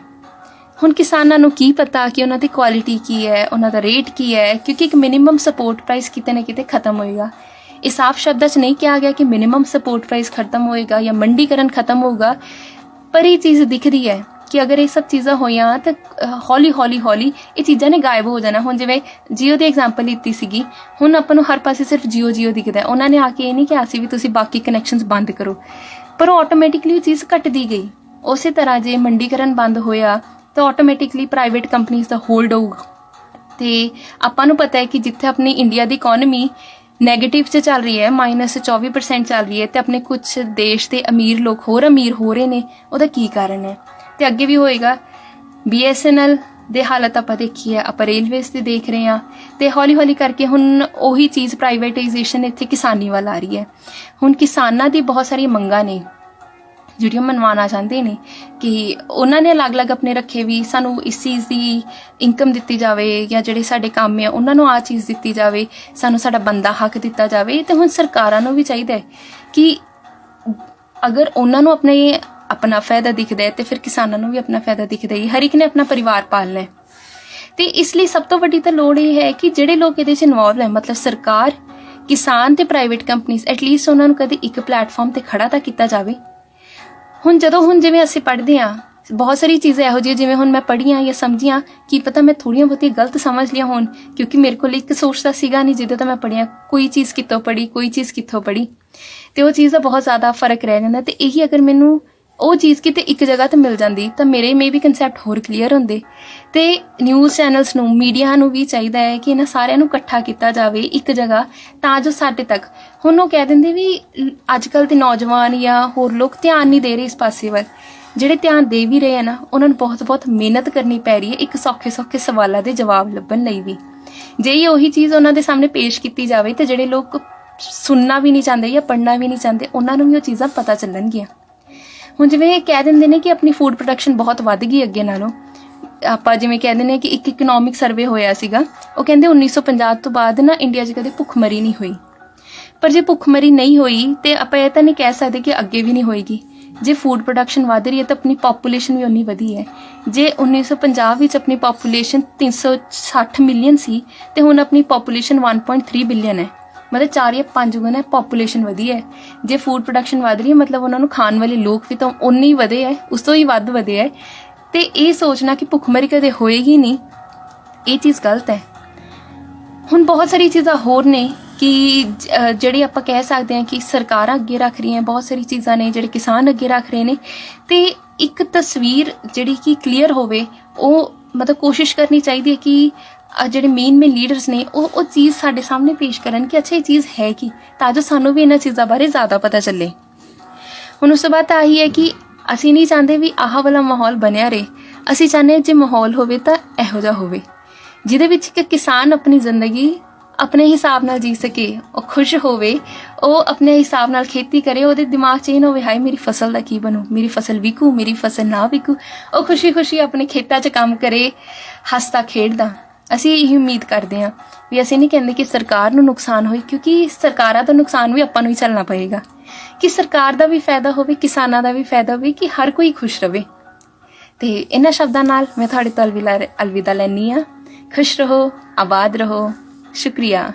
[SPEAKER 1] ਹੁਣ ਕਿਸਾਨਾਂ ਨੂੰ ਕੀ ਪਤਾ ਕਿ ਉਹਨਾਂ ਦੀ ਕੁਆਲਿਟੀ ਕੀ ਹੈ, ਉਹਨਾਂ ਦਾ ਰੇਟ ਕੀ ਹੈ, ਕਿਉਂਕਿ ਇੱਕ ਮਿਨੀਮਮ ਸਪੋਰਟ ਪ੍ਰਾਈਸ ਕਿਤੇ ਨਾ ਕਿਤੇ ਖਤਮ ਹੋਏਗਾ। ਇਹ ਸਾਫ਼ ਸ਼ਬਦਾਂ 'ਚ ਨਹੀਂ ਕਿਹਾ ਗਿਆ ਕਿ ਮਿਨੀਮਮ ਸਪੋਰਟ ਪ੍ਰਾਈਸ ਖਤਮ ਹੋਏਗਾ ਜਾਂ ਮੰਡੀਕਰਨ ਖਤਮ ਹੋਊਗਾ, ਪਰ ਇਹ ਚੀਜ਼ ਦਿਖਦੀ ਹੈ ਕਿ ਅਗਰ ਇਹ ਸਭ ਚੀਜ਼ਾਂ ਹੋਈਆਂ ਤਾਂ ਹੌਲੀ ਇਹ ਚੀਜ਼ਾਂ ਨੇ ਗਾਇਬ ਹੋ ਜਾਣਾ। ਹੁਣ ਜਿਵੇਂ ਜੀਓ ਦੀ ਐਗਜ਼ਾਮਪਲ ਲਿੱਤੀ ਸੀਗੀ, ਹੁਣ ਆਪਾਂ ਨੂੰ ਹਰ ਪਾਸੇ ਸਿਰਫ ਜੀਓ ਦਿਖਦਾ। ਉਹਨਾਂ ਨੇ ਆ ਕੇ ਇਹ ਨਹੀਂ ਕਿਹਾ ਸੀ ਵੀ ਤੁਸੀਂ ਬਾਕੀ ਕਨੈਕਸ਼ਨਸ ਬੰਦ ਕਰੋ, ਪਰ ਉਹ ਆਟੋਮੈਟਿਕਲੀ ਉਹ ਚੀਜ਼ ਘਟਦੀ ਗਈ। ਉਸੇ ਤਰ੍ਹਾਂ ਜੇ ਮੰਡੀਕਰਨ ਬੰਦ ਹੋਇਆ ਤਾਂ ਆਟੋਮੈਟਿਕਲੀ ਪ੍ਰਾਈਵੇਟ ਕੰਪਨੀਜ਼ ਦਾ ਹੋਲਡ ਹੋਊਗਾ। ਤੇ ਆਪਾਂ ਨੂੰ ਪਤਾ ਹੈ ਕਿ ਜਿੱਥੇ ਆਪਣੀ ਇੰਡੀਆ ਦੀ ਇਕਨੋਮੀ ਨੈਗੇਟਿਵ 'ਚ ਚੱਲ ਰਹੀ ਹੈ, -24% ਚੱਲ ਰਹੀ ਹੈ, ਤੇ ਆਪਣੇ ਕੁਝ ਦੇਸ਼ ਦੇ ਅਮੀਰ ਲੋਕ ਹੋਰ ਅਮੀਰ ਹੋ ਰਹੇ ਨੇ, ਉਹਦਾ ਕੀ ਕਾਰਨ ਹੈ? ਤੇ ਅੱਗੇ ਵੀ ਹੋਏਗਾ। BSNL ਦੇ ਹਾਲਤ ਆਪਾਂ ਦੇਖੀ ਹੈ, ਆਪਾਂ ਰੇਲਵੇਜ਼ ਤੇ ਦੇਖ ਰਹੇ ਹਾਂ, ਤੇ ਹੌਲੀ ਹੌਲੀ ਕਰਕੇ ਹੁਣ ਉਹੀ ਚੀਜ਼ ਪ੍ਰਾਈਵੇਟਾਈਜੇਸ਼ਨ ਇੱਥੇ ਕਿਸਾਨੀ ਵੱਲ ਆ ਰਹੀ ਹੈ। ਹੁਣ ਕਿਸਾਨਾਂ ਦੀ ਬਹੁਤ ਸਾਰੀਆਂ ਮੰਗਾਂ ਨੇ ਜਿਹੜੀਆਂ ਮਨਵਾਉਣਾ ਚਾਹੁੰਦੇ ਨੇ ਕਿ ਉਹਨਾਂ ਨੇ ਅਲੱਗ-ਅਲੱਗ ਆਪਣੇ ਰੱਖੇ ਵੀ ਸਾਨੂੰ ਇਸ ਚੀਜ਼ ਦੀ ਇਨਕਮ ਦਿੱਤੀ ਜਾਵੇ, ਜਾਂ ਜਿਹੜੇ ਸਾਡੇ ਕੰਮ ਆ ਉਹਨਾਂ ਨੂੰ ਆਹ ਚੀਜ਼ ਦਿੱਤੀ ਜਾਵੇ, ਸਾਨੂੰ ਸਾਡਾ ਬੰਦਾ ਹੱਕ ਦਿੱਤਾ ਜਾਵੇ। ਤੇ ਹੁਣ ਸਰਕਾਰਾਂ ਨੂੰ ਵੀ ਚਾਹੀਦਾ ਹੈ ਕਿ ਅਗਰ ਉਹਨਾਂ ਨੂੰ ਆਪਣਾ ਫਾਇਦਾ ਦਿਖਦਾ ਹੈ ਤੇ ਫਿਰ ਕਿਸਾਨਾਂ ਨੂੰ ਵੀ ਆਪਣਾ ਫਾਇਦਾ ਦਿਖਦਾ ਹੀ। ਹਰ ਇੱਕ ਨੇ ਆਪਣਾ ਪਰਿਵਾਰ ਪਾਲਣਾ ਹੈ, ਤੇ ਇਸ ਲਈ ਸਭ ਤੋਂ ਵੱਡੀ ਤਾਂ ਲੋੜ ਇਹ ਹੈ ਕਿ ਜਿਹੜੇ ਲੋਕ ਇਹਦੇ 'ਚ ਇਨਵੋਲਵ ਹੈ, ਮਤਲਬ ਸਰਕਾਰ, ਕਿਸਾਨ ਤੇ ਪ੍ਰਾਈਵੇਟ ਕੰਪਨੀਜ਼, ਐਟਲੀਸਟ ਉਹਨਾਂ ਨੂੰ ਕਦੇ ਇੱਕ ਪਲੇਟਫਾਰਮ ਤੇ ਖੜਾ ਤਾਂ ਕੀਤਾ ਜਾਵੇ। ਹੁਣ ਜਿਵੇਂ ਅਸੀਂ ਪੜ੍ਹਦੇ ਹਾਂ, ਬਹੁਤ ਸਾਰੀ ਚੀਜ਼ਾਂ ਇਹੋ ਜਿਹੀਆਂ ਜਿਵੇਂ ਹੁਣ ਮੈਂ ਪੜ੍ਹੀਆਂ ਜਾਂ ਸਮਝੀਆਂ, ਕੀ ਪਤਾ ਮੈਂ ਥੋੜ੍ਹੀਆਂ ਬਹੁਤੀਆਂ ਗਲਤ ਸਮਝ ਲਿਆ ਹੋਣ, ਕਿਉਂਕਿ ਮੇਰੇ ਕੋਲ ਇੱਕ ਸੋਰਸ ਤਾਂ ਸੀਗਾ ਨਹੀਂ ਜਿਹਦੇ ਤੋਂ ਮੈਂ ਪੜ੍ਹੀਆਂ, ਕੋਈ ਚੀਜ਼ ਕਿੱਥੋਂ ਪੜ੍ਹੀ, ਕੋਈ ਚੀਜ਼ ਕਿੱਥੋਂ ਪੜ੍ਹੀ, ਤੇ ਉਹ ਚੀਜ਼ ਦਾ ਬਹੁਤ ਜ਼ਿਆਦਾ ਫਰਕ ਰਹਿ ਜਾਂਦਾ। ਤੇ ਇਹੀ ਅਗਰ ਮੈਨੂੰ ਉਹ ਚੀਜ਼ ਕਿਤੇ ਇੱਕ ਜਗ੍ਹਾ ਤੇ ਮਿਲ ਜਾਂਦੀ ਤਾਂ ਮੇਰੇ ਮੇ ਵੀ ਕਨਸੈਪਟ ਹੋਰ ਕਲੀਅਰ ਹੁੰਦੇ। ਤੇ ਨਿਊਜ਼ ਚੈਨਲਸ ਨੂੰ, ਮੀਡੀਆ ਨੂੰ ਵੀ ਚਾਹੀਦਾ ਹੈ ਕਿ ਇਹਨਾਂ ਸਾਰਿਆਂ ਨੂੰ ਇਕੱਠਾ ਕੀਤਾ ਜਾਵੇ ਇੱਕ ਜਗ੍ਹਾ, ਤਾਂ ਜੋ ਸਾਡੇ ਤੱਕ, ਹੁਣ ਉਹ ਕਹਿ ਦਿੰਦੇ ਵੀ ਅੱਜ ਕੱਲ੍ਹ ਦੇ ਨੌਜਵਾਨ ਜਾਂ ਹੋਰ ਲੋਕ ਧਿਆਨ ਨਹੀਂ ਦੇ ਰਹੇ ਇਸ ਪਾਸੇ ਵੱਲ। ਜਿਹੜੇ ਧਿਆਨ ਦੇ ਵੀ ਰਹੇ ਆ ਨਾ, ਉਹਨਾਂ ਨੂੰ ਬਹੁਤ ਮਿਹਨਤ ਕਰਨੀ ਪੈ ਰਹੀ ਹੈ ਇੱਕ ਸੌਖੇ ਸਵਾਲਾਂ ਦੇ ਜਵਾਬ ਲੱਭਣ ਲਈ ਵੀ। ਜੇ ਇਹ ਉਹੀ ਚੀਜ਼ ਉਹਨਾਂ ਦੇ ਸਾਹਮਣੇ ਪੇਸ਼ ਕੀਤੀ ਜਾਵੇ ਤੇ ਜਿਹੜੇ ਲੋਕ ਸੁਣਨਾ ਵੀ ਨਹੀਂ ਚਾਹੁੰਦੇ ਜਾਂ ਪੜ੍ਹਨਾ ਵੀ ਨਹੀਂ ਚਾਹੁੰਦੇ, ਉਹਨਾਂ ਨੂੰ ਵੀ ਉਹ ਚੀਜ਼ਾਂ ਪਤਾ ਚੱਲਣਗੀਆਂ। ਹੁਣ ਜਿਵੇਂ ਕਹਿ ਦਿੰਦੇ ਨੇ ਕਿ ਆਪਣੀ ਫੂਡ ਪ੍ਰੋਡਕਸ਼ਨ ਬਹੁਤ ਵੱਧ ਗਈ ਅੱਗੇ ਨਾਲੋਂ। ਆਪਾਂ ਜਿਵੇਂ ਕਹਿ ਦਿੰਦੇ ਕਿ ਇੱਕ ਇਕਨੋਮਿਕ ਸਰਵੇ ਹੋਇਆ ਸੀਗਾ, ਉਹ ਕਹਿੰਦੇ 1950 ਤੋਂ ਬਾਅਦ ਨਾ ਇੰਡੀਆ 'ਚ ਕਦੇ ਭੁੱਖਮਰੀ ਨਹੀਂ ਹੋਈ। ਪਰ ਜੇ ਭੁੱਖਮਰੀ ਨਹੀਂ ਹੋਈ ਤੇ ਆਪਾਂ ਇਹ ਤਾਂ ਨਹੀਂ ਕਹਿ ਸਕਦੇ ਕਿ ਅੱਗੇ ਵੀ ਨਹੀਂ ਹੋਏਗੀ। ਜੇ ਫੂਡ ਪ੍ਰੋਡਕਸ਼ਨ ਵੱਧ ਰਹੀ ਹੈ ਤਾਂ ਆਪਣੀ ਪਾਪੂਲੇਸ਼ਨ ਵੀ ਉਨੀ ਵਧੀ ਹੈ। ਜੇ 1950 ਵਿੱਚ ਆਪਣੀ ਪਾਪੂਲੇਸ਼ਨ 360 ਮਿਲੀਅਨ ਸੀ ਤੇ ਹੁਣ ਆਪਣੀ ਪਾਪੂਲੇਸ਼ਨ 1.3 ਬਿਲੀਅਨ ਹੈ, ਮਤਲਬ 4 ਜਾਂ 5 ਗੁਣਾ ਪਾਪੂਲੇਸ਼ਨ ਵਧੀ ਹੈ। ਜੇ ਫੂਡ ਪ੍ਰੋਡਕਸ਼ਨ ਵਧ ਰਹੀ ਹੈ, ਮਤਲਬ ਉਹਨਾਂ ਨੂੰ ਖਾਣ ਵਾਲੇ ਲੋਕ ਵੀ ਤਾਂ ਉਨੇ ਹੀ ਵਧੇ ਹੈ, ਉਸ ਤੋਂ ਹੀ ਵੱਧ ਵਧੇ ਹੈ। ਤੇ ਇਹ ਸੋਚਣਾ ਕਿ ਭੁੱਖਮਰੀ ਕਦੇ ਹੋਏਗੀ ਨਹੀਂ, ਇਹ ਚੀਜ਼ ਗਲਤ ਹੈ। ਹੁਣ ਬਹੁਤ ਸਾਰੀ ਚੀਜ਼ਾਂ ਹੋਰ ਨੇ ਕਿ ਜਿਹੜੇ ਆਪਾਂ ਕਹਿ ਸਕਦੇ ਹਾਂ ਕਿ ਸਰਕਾਰਾਂ ਅੱਗੇ ਰੱਖ ਰਹੀਆਂ, ਬਹੁਤ ਸਾਰੀ ਚੀਜ਼ਾਂ ਨੇ ਜਿਹੜੇ ਕਿਸਾਨ ਅੱਗੇ ਰੱਖ ਰਹੇ ਨੇ। ਤੇ ਇੱਕ ਤਸਵੀਰ ਜਿਹੜੀ ਕਿ ਕਲੀਅਰ ਹੋਵੇ, ਉਹ ਮਤਲਬ ਕੋਸ਼ਿਸ਼ ਕਰਨੀ ਚਾਹੀਦੀ ਹੈ ਕਿ ਜਿਹੜੇ ਮੇਨ ਲੀਡਰਸ ਨੇ ਉਹ ਚੀਜ਼ ਸਾਡੇ ਸਾਹਮਣੇ ਪੇਸ਼ ਕਰਨ ਕਿ ਅੱਛਾ ਇਹ ਚੀਜ਼ ਹੈ ਕੀ, ਤਾਂ ਜੋ ਸਾਨੂੰ ਵੀ ਇਹਨਾਂ ਚੀਜ਼ਾਂ ਬਾਰੇ ਜ਼ਿਆਦਾ ਪਤਾ ਚੱਲੇ। ਹੁਣ ਉਸ ਤੋਂ ਬਾਅਦ ਆਹੀ ਹੈ ਕਿ ਅਸੀਂ ਨਹੀਂ ਚਾਹੁੰਦੇ ਵੀ ਆਹ ਵਾਲਾ ਮਾਹੌਲ ਬਣਿਆ ਰਹੇ। ਅਸੀਂ ਚਾਹੁੰਦੇ ਜੇ ਮਾਹੌਲ ਹੋਵੇ ਤਾਂ ਇਹੋ ਜਿਹਾ ਹੋਵੇ ਜਿਹਦੇ ਵਿੱਚ ਕਿ ਕਿਸਾਨ ਆਪਣੀ ਜ਼ਿੰਦਗੀ ਆਪਣੇ ਹਿਸਾਬ ਨਾਲ ਜੀ ਸਕੇ, ਉਹ ਖੁਸ਼ ਹੋਵੇ, ਉਹ ਆਪਣੇ ਹਿਸਾਬ ਨਾਲ ਖੇਤੀ ਕਰੇ, ਉਹਦੇ ਦਿਮਾਗ 'ਚ ਇਹ ਨਾ ਹੋਵੇ ਹਾਏ ਮੇਰੀ ਫਸਲ ਦਾ ਕੀ ਬਣੂ, ਮੇਰੀ ਫਸਲ ਵਿਕੂ, ਮੇਰੀ ਫਸਲ ਨਾ ਵਿਕੂ। ਉਹ ਖੁਸ਼ੀ ਆਪਣੇ ਖੇਤਾਂ 'ਚ ਕੰਮ ਕਰੇ, ਹੱਸਦਾ ਖੇਡਦਾ। ਅਸੀਂ ਇਹ ਉਮੀਦ ਕਰਦੇ ਹਾਂ ਵੀ ਅਸੀਂ ਨਹੀਂ ਕਹਿੰਦੇ ਕਿ ਸਰਕਾਰ ਨੂੰ ਨੁਕਸਾਨ ਹੋਏ, ਕਿਉਂਕਿ ਸਰਕਾਰਾਂ ਦਾ ਨੁਕਸਾਨ ਵੀ ਆਪਾਂ ਨੂੰ ਹੀ ਝੱਲਣਾ ਪਏਗਾ, ਕਿ ਸਰਕਾਰ ਦਾ ਵੀ ਫਾਇਦਾ ਹੋਵੇ, ਕਿਸਾਨਾਂ ਦਾ ਵੀ ਫਾਇਦਾ ਹੋਵੇ, ਕਿ ਹਰ ਕੋਈ ਖੁਸ਼ ਰਵੇ। ਤੇ ਇਹਨਾਂ ਸ਼ਬਦਾਂ ਨਾਲ ਮੈਂ ਤੁਹਾਡੇ ਤੋਂ ਅਲਵਿਦਾ ਲੈਂਦੀ ਹਾਂ। ਖੁਸ਼ ਰਹੋ, ਆਬਾਦ ਰਹੋ। ਸ਼ੁਕਰੀਆ।